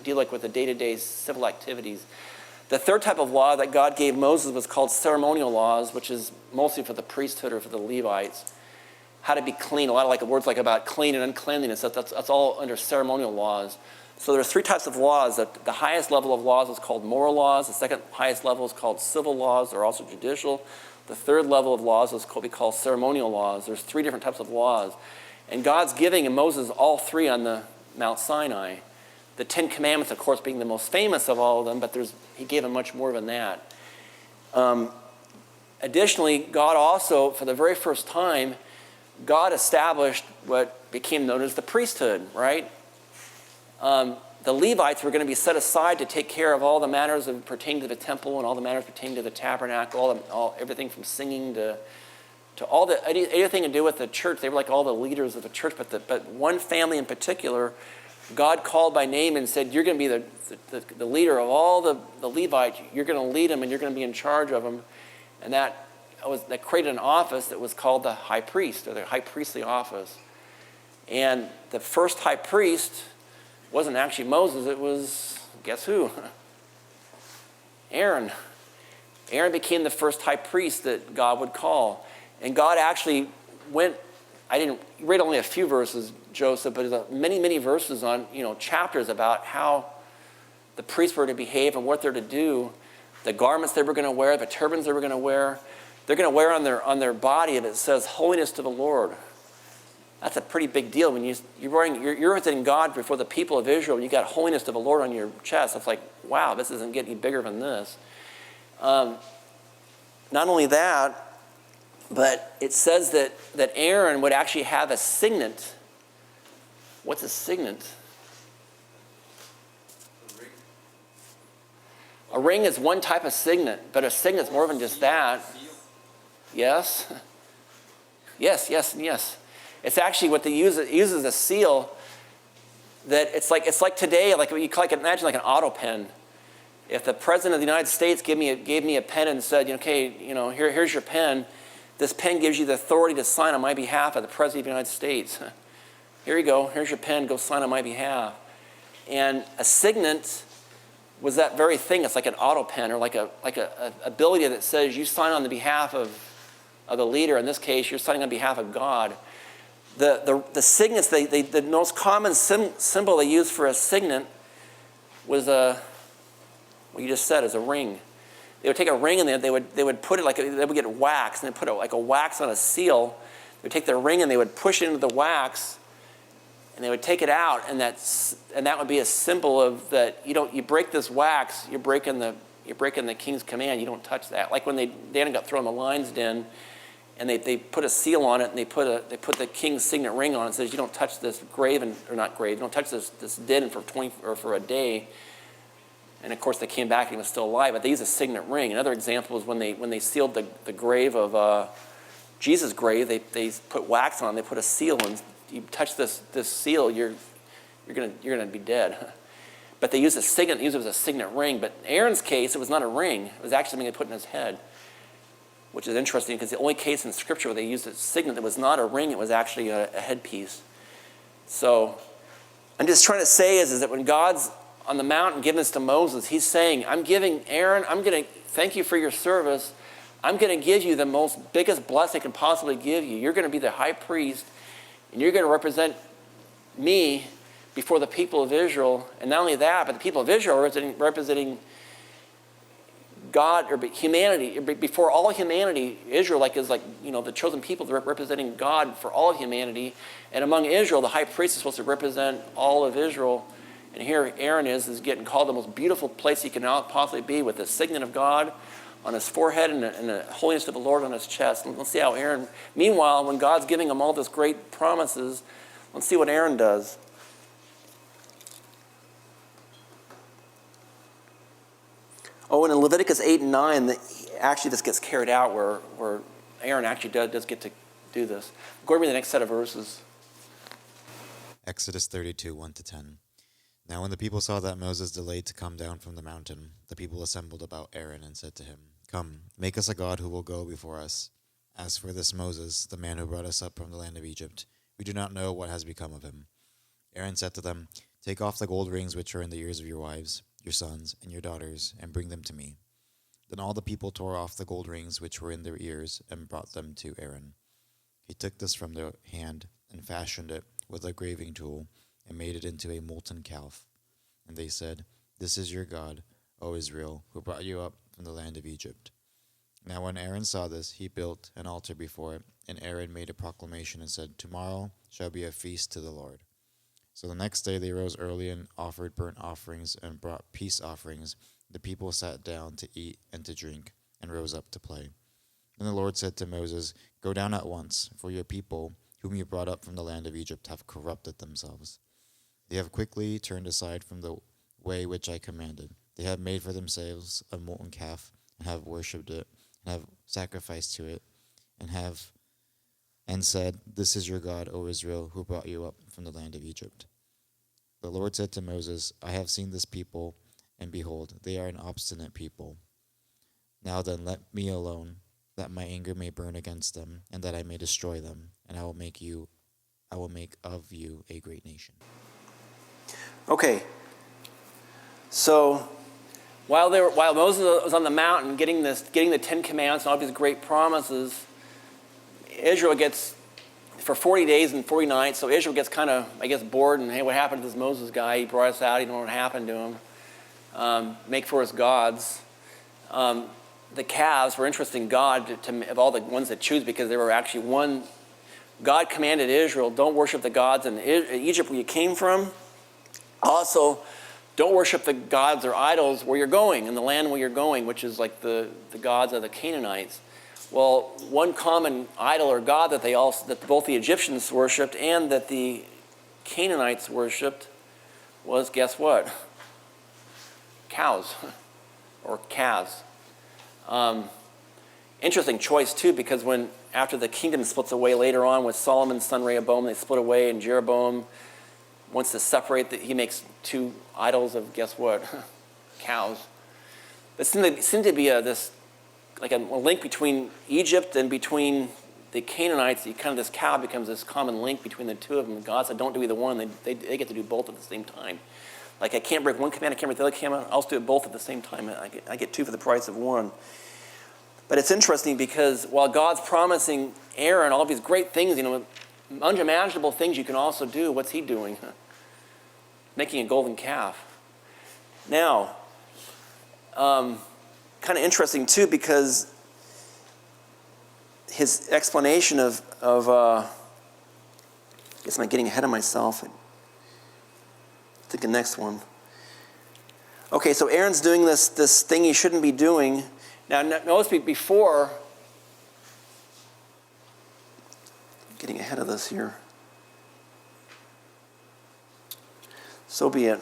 deal with the day-to-day civil activities. The third type of law that God gave Moses was called ceremonial laws, which is mostly for the priesthood or for the Levites. How to be clean, a lot of words about clean and uncleanliness. That's all under ceremonial laws. So there's three types of laws. The highest level of laws is called moral laws. The second highest level is called civil laws, or also judicial. The third level of laws is what we call ceremonial laws. There's three different types of laws. And God's giving Moses all three on the Mount Sinai. The 10 Commandments, of course, being the most famous of all of them, but he gave him much more than that. Additionally, God also, for the very first time, God established what became known as the priesthood, right? The Levites were going to be set aside to take care of all the matters pertaining to the temple and all the matters pertaining to the tabernacle, everything from singing to anything to do with the church. They were like all the leaders of the church, but one family in particular, God called by name and said, you're going to be the leader of all the Levites. You're going to lead them and you're going to be in charge of them. And that created an office that was called the high priest, or the high priestly office. And the first high priest wasn't actually Moses. It was, guess who? Aaron. Aaron became the first high priest that God would call. And God actually I didn't read only a few verses, Joseph, but there's many, many verses on, chapters about how the priests were to behave and what they're to do, the garments they were going to wear, the turbans they were going to wear. They're going to wear on their body, and it says, holiness to the Lord. That's a pretty big deal. When you're representing God before the people of Israel, and you got holiness to the Lord on your chest. It's like, wow, this doesn't get any bigger than this. Not only that, but it says that Aaron would actually have a signet. What's a signet? A ring is one type of signet, but a signet's more than just that. Yes? Yes. It's actually what they use. It uses a seal that it's like today, like you can imagine like an auto pen. If the president of the United States gave me a pen and said, okay, here's your pen. This pen gives you the authority to sign on my behalf of the president of the United States. Here you go. Here's your pen. Go sign on my behalf. And a signet was that very thing. It's like an auto pen or like a ability that says you sign on the behalf of the leader. In this case, you're signing on behalf of God. The signets, the most common symbol they used for a signet was what you just said is a ring. They would take a ring and they would put it they would get wax and they put a wax on a seal. They would take their ring and they would push it into the wax and they would take it out and that would be a symbol of that you break this wax, you're breaking the king's command. You don't touch that. Like when they got thrown in the lion's den. And they put a seal on it, and they put the king's signet ring on it. And says you don't touch this grave, or not grave. You don't touch this den for a day. And of course they came back and he was still alive. But they used a signet ring. Another example is when they sealed the grave of Jesus' grave. They put wax on. They put a seal, and you touch this seal, you're gonna be dead. But they used a signet. They used it as a signet ring. But in Aaron's case, it was not a ring. It was actually something they put in his head. Which is interesting because the only case in Scripture where they used a signet that was not a ring, it was actually a headpiece. So I'm just trying to say is that when God's on the mountain giving this to Moses, he's saying, I'm giving Aaron, I'm going to thank you for your service. I'm going to give you the biggest blessing I can possibly give you. You're going to be the high priest, and you're going to represent me before the people of Israel. And not only that, but the people of Israel are representing God or humanity before all humanity. Israel is the chosen people representing God for all of humanity, and among Israel the high priest is supposed to represent all of Israel. And here Aaron is getting called the most beautiful place he can possibly be, with the signet of God on his forehead and the holiness of the Lord on his chest. And let's see how Aaron. Meanwhile, when God's giving him all this great promises, let's see what Aaron does. Oh, and in Leviticus 8 and 9, actually this gets carried out where Aaron actually does get to do this. Go over to the next set of verses. Exodus 32, 1-10. Now when the people saw that Moses delayed to come down from the mountain, the people assembled about Aaron and said to him, Come, make us a god who will go before us. As for this Moses, the man who brought us up from the land of Egypt, we do not know what has become of him. Aaron said to them, Take off the gold rings which are in the ears of your wives, your sons, and your daughters, and bring them to me. Then all the people tore off the gold rings which were in their ears and brought them to Aaron. He took this from their hand and fashioned it with a graving tool and made it into a molten calf. And they said, This is your God, O Israel, who brought you up from the land of Egypt. Now when Aaron saw this, he built an altar before it, and Aaron made a proclamation and said, Tomorrow shall be a feast to the Lord. So the next day they rose early and offered burnt offerings and brought peace offerings. The people sat down to eat and to drink and rose up to play. Then the Lord said to Moses, Go down at once, for your people, whom you brought up from the land of Egypt, have corrupted themselves. They have quickly turned aside from the way which I commanded. They have made for themselves a molten calf and have worshipped it and have sacrificed to it and said, This is your God, O Israel, who brought you up from the land of Egypt. The Lord said to Moses, I have seen this people, and behold, they are an obstinate people. Now then, let me alone, that my anger may burn against them, and that I may destroy them, and I will make of you a great nation. Okay. So while Moses was on the mountain getting the 10 Commandments and all these great promises, Israel gets for 40 days and 40 nights. So Israel gets kind of, I guess, bored and, hey, what happened to this Moses guy? He brought us out. He don't know what happened to him. Make for us gods. The calves were interesting God of all the ones that choose, because they were actually one. God commanded Israel, don't worship the gods in Egypt where you came from. Also, don't worship the gods or idols where you're going, in the land where you're going, which is like the gods of the Canaanites. Well, one common idol or god that both the Egyptians worshipped and that the Canaanites worshipped was, guess what? Cows or calves. Interesting choice too, because after the kingdom splits away later on with Solomon's son Rehoboam, they split away, and Jeroboam wants to separate. He makes two idols of, guess what? Cows. There seemed to be a link between Egypt and between the Canaanites. This cow becomes this common link between the two of them. God said, don't do either one. They get to do both at the same time. Like, I can't break one command, I can't break the other command. I'll just do it both at the same time. I get two for the price of one. But it's interesting because while God's promising Aaron all these great things, unimaginable things you can also do, what's he doing? Making a golden calf. Now, kind of interesting too, because his explanation of I guess I'm getting ahead of myself. I think the next one. Okay, so Aaron's doing this thing he shouldn't be doing. Now, notice before, getting ahead of this here. So be it.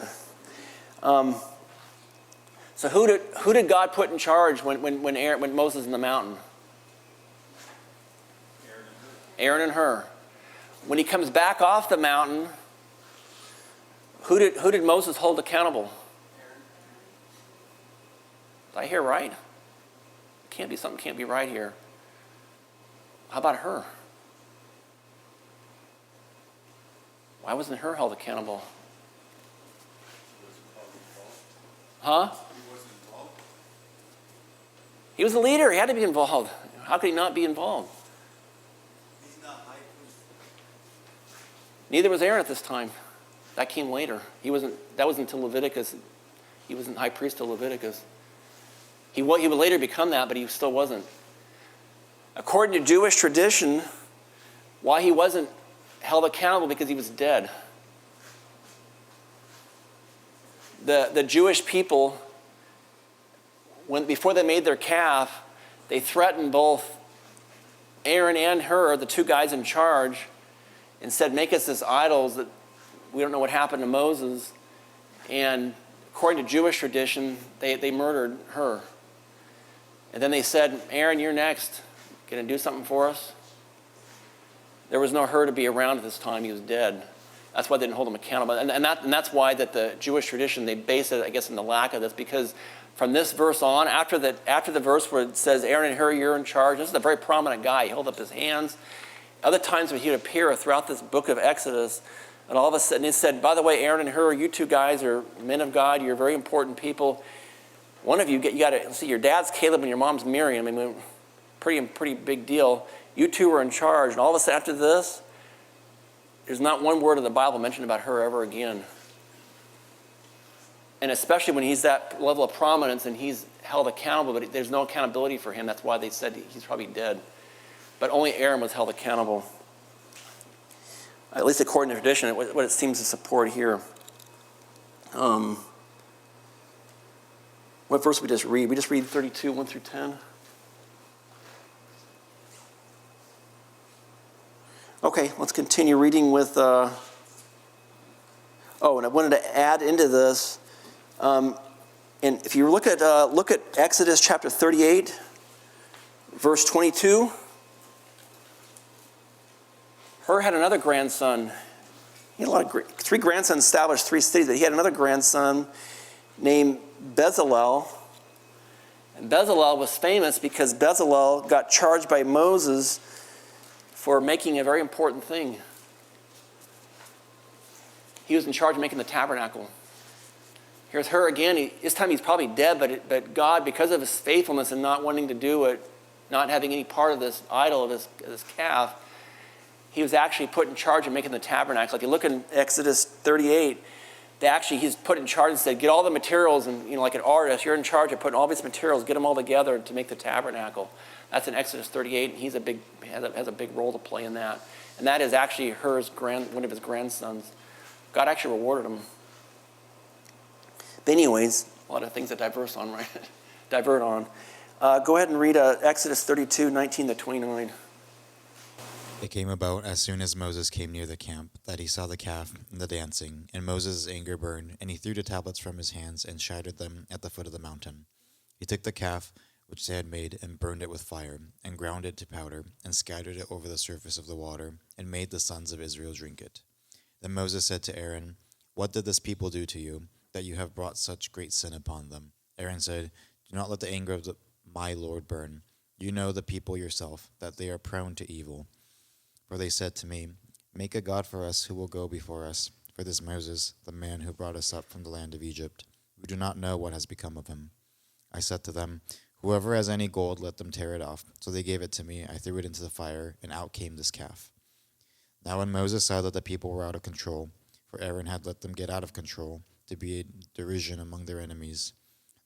So who did God put in charge when Moses was in the mountain? Aaron and Hur. When he comes back off the mountain, who did Moses hold accountable? Did I hear right? Something can't be right here. How about her? Why wasn't her held accountable? Huh? He was the leader. He had to be involved. How could he not be involved? He's not high priest. Neither was Aaron at this time. That came later. That wasn't until Leviticus. He wasn't high priest till Leviticus. He would later become that, but he still wasn't. According to Jewish tradition, why he wasn't held accountable? Because he was dead. The Jewish people, before they made their calf, they threatened both Aaron and Hur, the two guys in charge, and said, make us this idols that we don't know what happened to Moses. And according to Jewish tradition, they murdered Hur. And then they said, Aaron, you're next. Going to do something for us? There was no Hur to be around at this time. He was dead. That's why they didn't hold him accountable. And that's why that the Jewish tradition, they base it, I guess, in the lack of this, because from this verse on, after the verse where it says, Aaron and Hur, you're in charge, this is a very prominent guy. He held up his hands. Other times when he would appear throughout this book of Exodus, and all of a sudden it said, by the way, Aaron and Hur, you two guys are men of God. You're very important people. One of you got to see, your dad's Caleb and your mom's Miriam. I mean, pretty big deal. You two were in charge. And all of a sudden after this, there's not one word of the Bible mentioned about her ever again. And especially when he's that level of prominence and he's held accountable, but there's no accountability for him. That's why they said he's probably dead. But only Aaron was held accountable. At least according to tradition, what it seems to support here. What verse we just read? We just read 32, 1 through 10. Okay, let's continue reading with... and I wanted to add into this, and if you look at Exodus chapter 38, verse 22, Hur had another grandson. He had three grandsons, established 3 cities, but he had another grandson named Bezalel. And Bezalel was famous because Bezalel got charged by Moses for making a very important thing. He was in charge of making the tabernacle. Here's Hur again. This time he's probably dead, but God, because of his faithfulness and not wanting to do it, not having any part of this idol, of this calf, he was actually put in charge of making the tabernacle. If you look in Exodus 38, he's put in charge and said, get all the materials, and like an artist, you're in charge of putting all these materials, get them all together to make the tabernacle. That's in Exodus 38, and he's has a big role to play in that. And that is actually one of his grandsons. God actually rewarded him. But anyways, a lot of things to divert on, right? Divert on. Go ahead and read Exodus 32, 19 to 29. It came about as soon as Moses came near the camp that he saw the calf and the dancing, and Moses' anger burned, and he threw the tablets from his hands and shattered them at the foot of the mountain. He took the calf which they had made and burned it with fire, and ground it to powder, and scattered it over the surface of the water, and made the sons of Israel drink it. Then Moses said to Aaron, what did this people do to you, that you have brought such great sin upon them? Aaron said, do not let the anger of my Lord burn. You know the people yourself, that they are prone to evil. For they said to me, make a god for us who will go before us. For this Moses, the man who brought us up from the land of Egypt, we do not know what has become of him. I said to them, whoever has any gold, let them tear it off. So they gave it to me. I threw it into the fire, and out came this calf. Now when Moses saw that the people were out of control, for Aaron had let them get out of control, to be a derision among their enemies,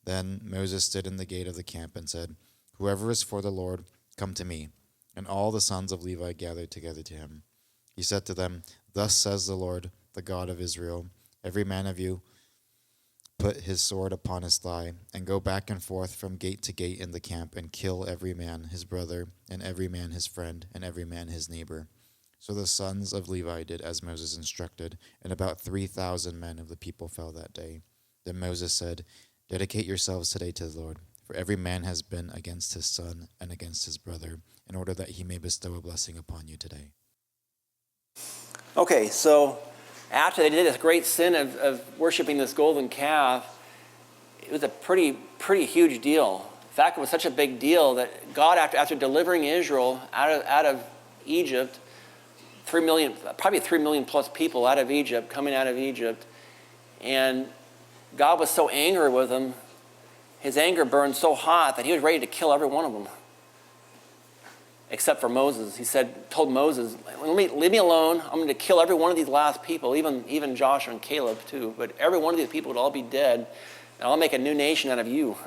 then Moses stood in the gate of the camp and said, whoever is for the Lord, come to me. And all the sons of Levi gathered together to him. He said to them, thus says the Lord, the God of Israel, every man of you put his sword upon his thigh, and go back and forth from gate to gate in the camp, and kill every man his brother, and every man his friend, and every man his neighbor. So the sons of Levi did as Moses instructed, and about 3,000 men of the people fell that day. Then Moses said, dedicate yourselves today to the Lord, for every man has been against his son and against his brother, in order that he may bestow a blessing upon you today. Okay, so after they did this great sin of worshiping this golden calf, it was a pretty huge deal. In fact, it was such a big deal that God, after delivering Israel out of Egypt, 3 million, probably 3 million plus people coming out of Egypt, and God was so angry with them, his anger burned so hot that he was ready to kill every one of them. Except for Moses. He told Moses, leave me alone. I'm going to kill every one of these last people, even Joshua and Caleb too. But every one of these people would all be dead, and I'll make a new nation out of you.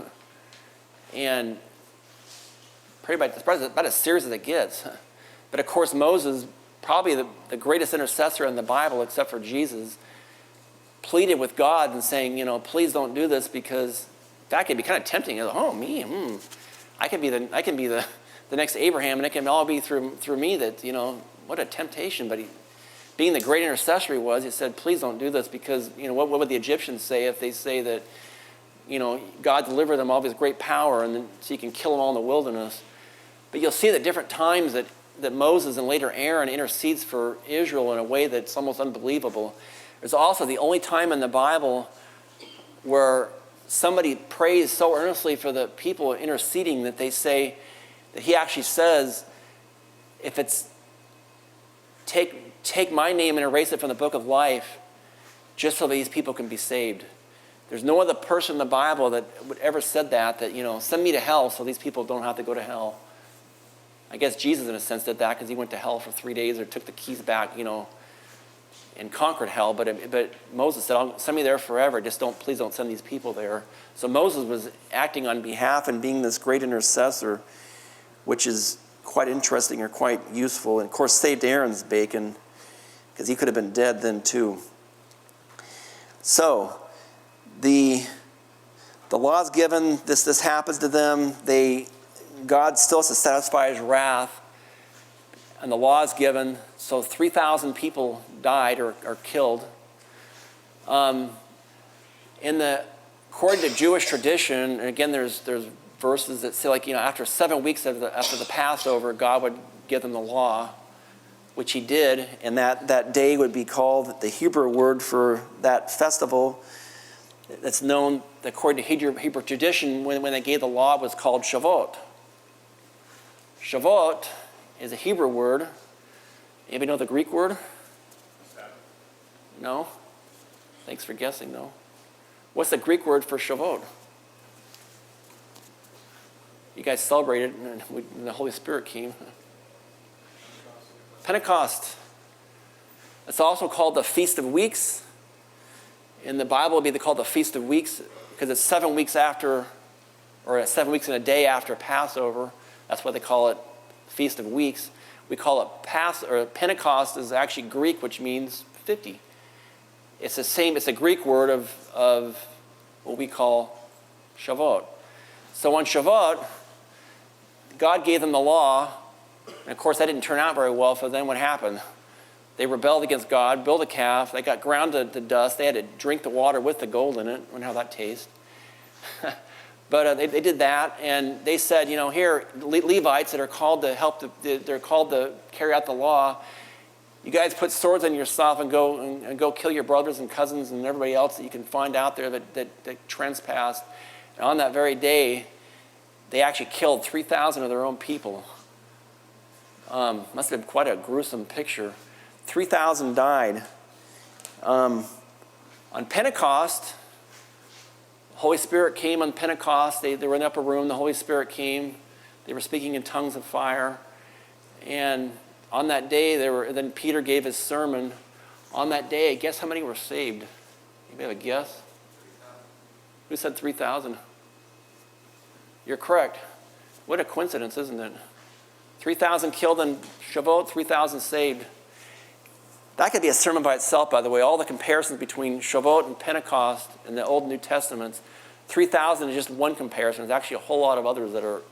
And it's about as serious as it gets. But of course, Moses, probably the greatest intercessor in the Bible, except for Jesus, pleaded with God and saying, please don't do this, because that could be kind of tempting. Oh, me, I can be the next Abraham, and it can all be through me. That what a temptation. But being the great intercessor he was, he said, please don't do this, because what would the Egyptians say if they say that God delivered them all of his great power, and then so you can kill them all in the wilderness. But you'll see that different times that Moses and later Aaron intercedes for Israel in a way that's almost unbelievable. There's also the only time in the Bible where somebody prays so earnestly for the people interceding that they say, that he actually says, if it's take my name and erase it from the book of life, just so these people can be saved. There's no other person in the Bible that would ever said that send me to hell so these people don't have to go to hell. I guess Jesus in a sense did that because he went to hell for 3 days, or took the keys back, and conquered hell. But Moses said, I'll send me there forever. Please don't send these people there. So Moses was acting on behalf and being this great intercessor, which is quite interesting or quite useful. And of course saved Aaron's bacon, because he could have been dead then too. So the law's given, this happens to them. God still has to satisfy his wrath, and the law is given. So 3,000 people died or killed. According to Jewish tradition, and again, there's verses that say, after 7 weeks after the Passover, God would give them the law, which he did, and that day would be called, the Hebrew word for that festival that's known, according to Hebrew tradition, when they gave the law, was called Shavuot. Shavuot is a Hebrew word. Anybody know the Greek word? No? Thanks for guessing, though. What's the Greek word for Shavuot? You guys celebrated, and the Holy Spirit came. Pentecost. It's also called the Feast of Weeks. In the Bible, it would be called the Feast of Weeks because it's 7 weeks after, or 7 weeks and a day after Passover. That's why they call it Feast of Weeks. We call it Pentecost is actually Greek, which means 50. It's the same, it's a Greek word of what we call Shavuot. So on Shavuot, God gave them the law, and of course that didn't turn out very well, so then what happened? They rebelled against God, built a calf, they got ground to dust, they had to drink the water with the gold in it. I wonder how that tastes. But they did that, and they said, here, Levites that are called to they're called to carry out the law, you guys put swords on yourself and go kill your brothers and cousins and everybody else that you can find out there that trespassed. And on that very day, they actually killed 3,000 of their own people. Must have been quite a gruesome picture. 3,000 died. On Pentecost, the Holy Spirit came on Pentecost. They were in the upper room. The Holy Spirit came. They were speaking in tongues of fire. And on that day, then Peter gave his sermon. On that day, guess how many were saved? Anybody have a guess? Who said 3,000? You're correct. What a coincidence, isn't it? 3,000 killed in Shavuot, 3,000 saved. That could be a sermon by itself, by the way. All the comparisons between Shavuot and Pentecost in the Old and New Testaments, 3,000 is just one comparison. There's actually a whole lot of others that are,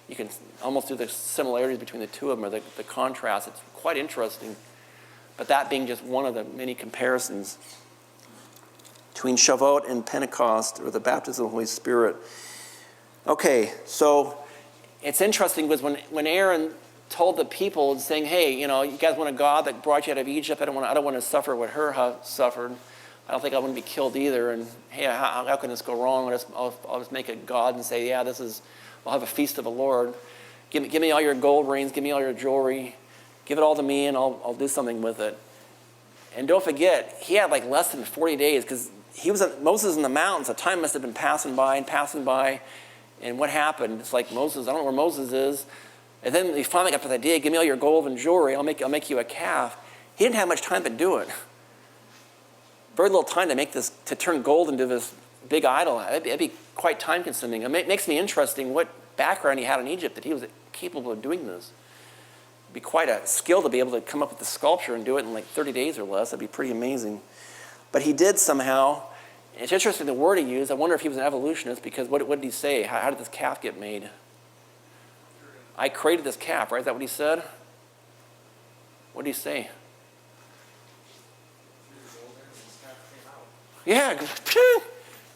you can almost do the similarities between the two of them, or the contrast. It's quite interesting. But that being just one of the many comparisons between Shavuot and Pentecost, or the baptism of the Holy Spirit. Okay, so it's interesting because when Aaron told the people, saying, hey, you guys want a God that brought you out of Egypt? I don't want to suffer what her suffered. I don't think I want to be killed either. And hey, how can this go wrong? I'll just make a God and say, yeah, I'll have a feast of the Lord. Give me all your gold rings. Give me all your jewelry. Give it all to me, and I'll do something with it. And don't forget, he had like less than 40 days because Moses in the mountains. The time must have been passing by. And what happened? It's like Moses, I don't know where Moses is. And then he finally got the idea, give me all your gold and jewelry, I'll make you a calf. He didn't have much time to do it. Very little time to turn gold into this big idol. It'd be quite time consuming. It makes me interesting what background he had in Egypt that he was capable of doing this. It'd be quite a skill to be able to come up with the sculpture and do it in like 30 days or less. That'd be pretty amazing. But he did somehow. It's interesting the word he used. I wonder if he was an evolutionist, because what did he say? How did this calf get made? I created this calf, right? Is that what he said? What did he say? Yeah,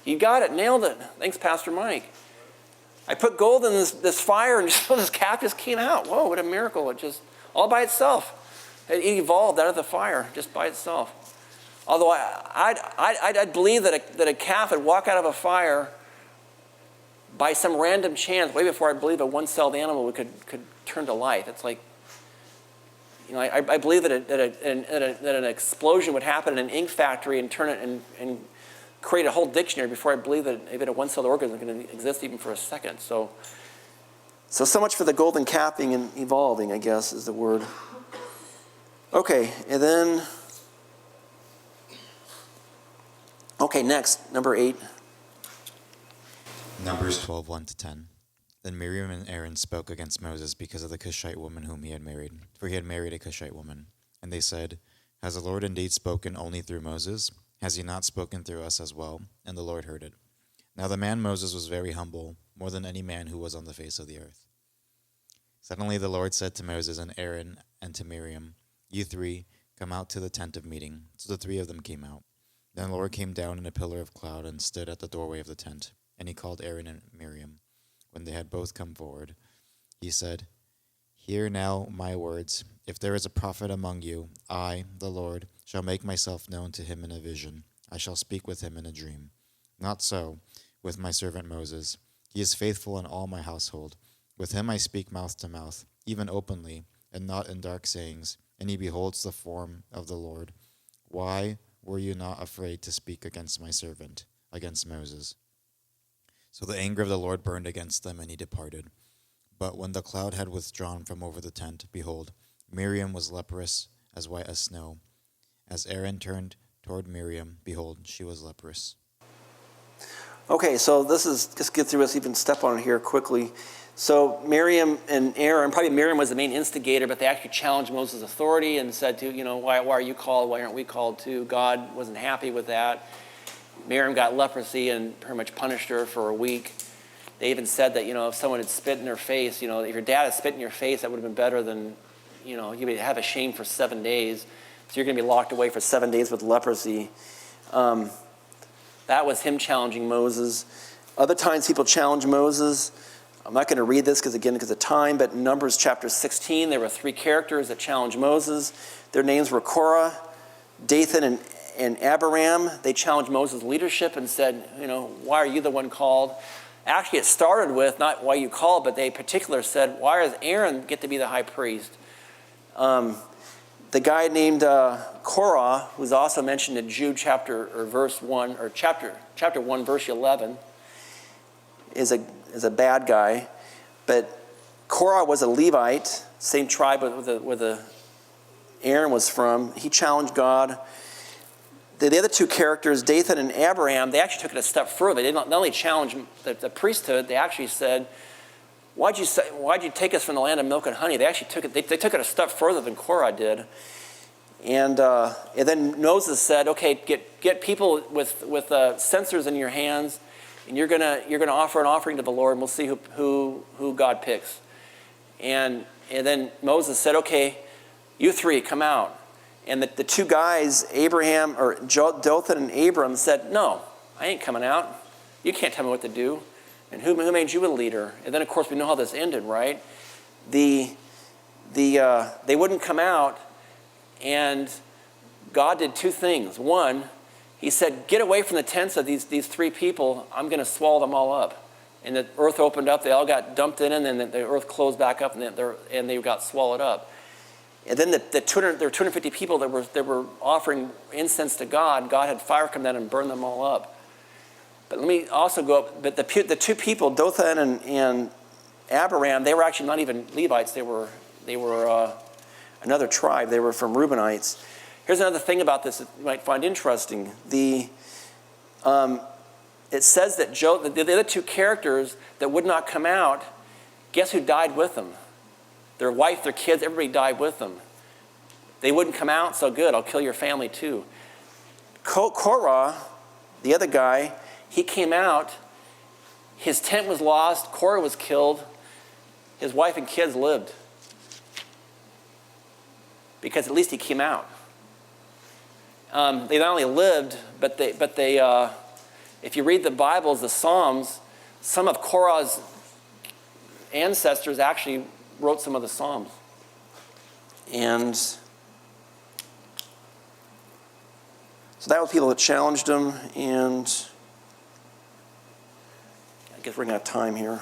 you got it, nailed it. Thanks, Pastor Mike. I put gold in this fire, and this calf just came out. Whoa, what a miracle. It just, all by itself. It evolved out of the fire, just by itself. Although I'd believe that a calf would walk out of a fire by some random chance, way before I believe a one-celled animal could turn to life. It's like, I believe that an explosion would happen in an ink factory and turn it and create a whole dictionary before I believe that even a one-celled organism can exist even for a second. So much for the golden calf being and evolving, I guess, is the word. Okay, and then... Okay, next, number 8. Numbers 12, 1-10. Then Miriam and Aaron spoke against Moses because of the Cushite woman whom he had married, for he had married a Cushite woman. And they said, has the Lord indeed spoken only through Moses? Has he not spoken through us as well? And the Lord heard it. Now the man Moses was very humble, more than any man who was on the face of the earth. Suddenly the Lord said to Moses and Aaron and to Miriam, you three, come out to the tent of meeting. So the 3 of them came out. Then the Lord came down in a pillar of cloud and stood at the doorway of the tent. And he called Aaron and Miriam. When they had both come forward, he said, hear now my words. If there is a prophet among you, I, the Lord, shall make myself known to him in a vision. I shall speak with him in a dream. Not so with my servant Moses. He is faithful in all my household. With him I speak mouth to mouth, even openly, and not in dark sayings. And he beholds the form of the Lord. Why were you not afraid to speak against my servant, against Moses? So the anger of the Lord burned against them, and he departed. But when the cloud had withdrawn from over the tent, behold, Miriam was leprous, as white as snow. As Aaron turned toward Miriam, behold, she was leprous. Okay, so this is, just get through this, even step on it here quickly. So Miriam and Aaron, probably Miriam was the main instigator, but they actually challenged Moses' authority and said to, why are you called? Why aren't we called too? God wasn't happy with that. Miriam got leprosy and pretty much punished her for a week. They even said that, if someone had spit in her face, if your dad had spit in your face, that would have been better than, you would have a shame for 7 days. So you're going to be locked away for 7 days with leprosy. That was him challenging Moses. Other times people challenge Moses. I'm not going to read this because of time, but in Numbers chapter 16, there were 3 characters that challenged Moses. Their names were Korah, Dathan, and Abiram. They challenged Moses' leadership and said, why are you the one called? Actually, it started with not why you called, but they in particular said, why does Aaron get to be the high priest? The guy named Korah, who's also mentioned in Jude chapter 1, verse 11, is a bad guy. But Korah was a Levite, same tribe where Aaron was from. He challenged God. The other 2 characters, Dathan and Abiram, they actually took it a step further. They not only challenged the priesthood, they actually said, why'd you take us from the land of milk and honey? They actually took it. They took it a step further than Korah did. And then Moses said, okay, get people with censers in your hands, and you're gonna offer an offering to the Lord, and we'll see who God picks. And then Moses said, okay, you 3 come out. And the 2 guys, Dothan and Abram, said, no, I ain't coming out. You can't tell me what to do. And who made you a leader? And then, of course, we know how this ended, right? They wouldn't come out, and God did 2 things. One, he said, get away from the tents of these 3 people. I'm going to swallow them all up. And the earth opened up. They all got dumped in, and then the earth closed back up, and they got swallowed up. And then there were 250 people that were offering incense to God. God had fire come down and burn them all up. But let me also go up. But the 2 people, Dothan and Abiram, they were actually not even Levites. They were another tribe. They were from Reubenites. Here's another thing about this that you might find interesting. It says that the other 2 characters that would not come out, guess who died with them? Their wife, their kids, everybody died with them. They wouldn't come out, so good, I'll kill your family too. Korah, the other guy, he came out. His tent was lost. Korah was killed. His wife and kids lived. Because at least he came out. They not only lived, but they if you read the Bibles, the Psalms, some of Korah's ancestors actually wrote some of the Psalms. And so that was people that challenged him, and I guess we're running out of time here.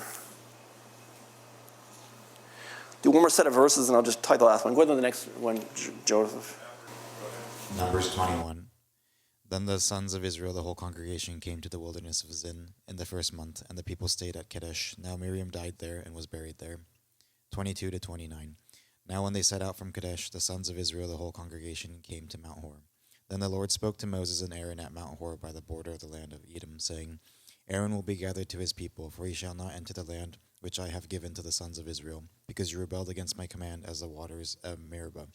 Do one more set of verses, and I'll just tell you the last one. Go to the next one, Joseph. Numbers 21. Then the sons of Israel, the whole congregation, came to the wilderness of Zin in the 1st month, and the people stayed at Kadesh. Now Miriam died there and was buried there. 22 to 29. Now when they set out from Kadesh, the sons of Israel, the whole congregation, came to Mount Hor. Then the Lord spoke to Moses and Aaron at Mount Hor by the border of the land of Edom, saying, Aaron will be gathered to his people, for he shall not enter the land which I have given to the sons of Israel, because you rebelled against my command as the waters of Meribah.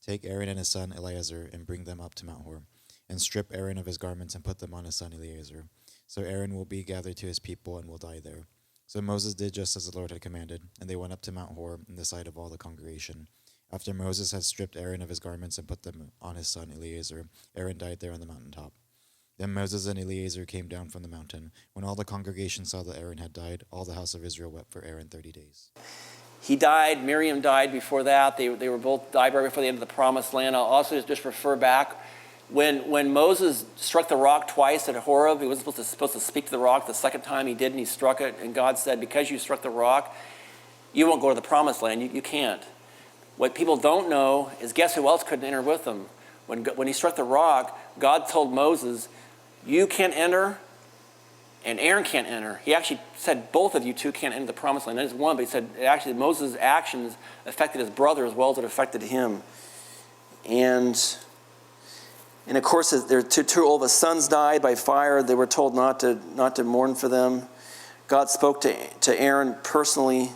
Take Aaron and his son Eleazar, and bring them up to Mount Hor, and strip Aaron of his garments, and put them on his son Eleazar. So Aaron will be gathered to his people, and will die there. So Moses did just as the Lord had commanded, and they went up to Mount Hor in the sight of all the congregation. After Moses had stripped Aaron of his garments and put them on his son Eleazar, Aaron died there on the mountaintop. Then Moses and Eleazar came down from the mountain. When all the congregation saw that Aaron had died, all the house of Israel wept for Aaron 30 days. He died. Miriam died before that. They were both died right before the end of the promised land. I'll also just refer back. When Moses struck the rock twice at Horeb, he wasn't supposed to speak to the rock. The second time he did, and he struck it. And God said, because you struck the rock, you won't go to the promised land. You can't. What people don't know is, guess who else couldn't enter with them? When he struck the rock, God told Moses, you can't enter, and Aaron can't enter. He actually said both of you two can't enter the promised land. That is one, but he said actually Moses' actions affected his brother as well as it affected him. And of course, their two oldest sons died by fire. They were told not to mourn for them. God spoke to Aaron personally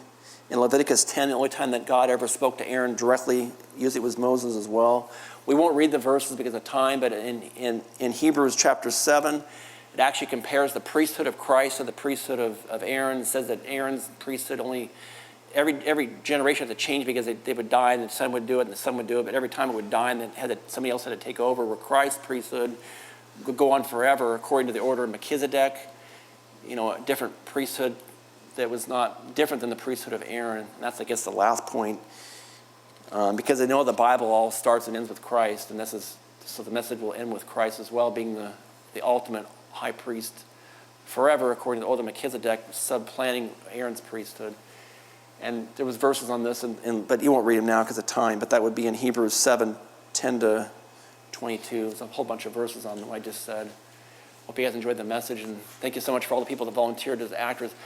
in Leviticus 10. The only time that God ever spoke to Aaron directly, usually it was Moses as well. We won't read the verses because of time, but in Hebrews chapter 7, it actually compares the priesthood of Christ to the priesthood of Aaron. It says that Aaron's priesthood only, every generation had to change because they would die and the son would do it and the son would do it, but every time it would die and then somebody else had to take over, where Christ's priesthood would go on forever according to the order of Melchizedek, a different priesthood that was not different than the priesthood of Aaron. And that's, I guess, the last point. Because they know the Bible all starts and ends with Christ, and so the message will end with Christ as well, being the ultimate high priest forever, according to the order of Melchizedek, supplanting Aaron's priesthood. And there was verses on this, but you won't read them now because of time, but that would be in Hebrews 7, 10 to 22. There's a whole bunch of verses on what I just said. Hope you guys enjoyed the message, and thank you so much for all the people that volunteered as actors.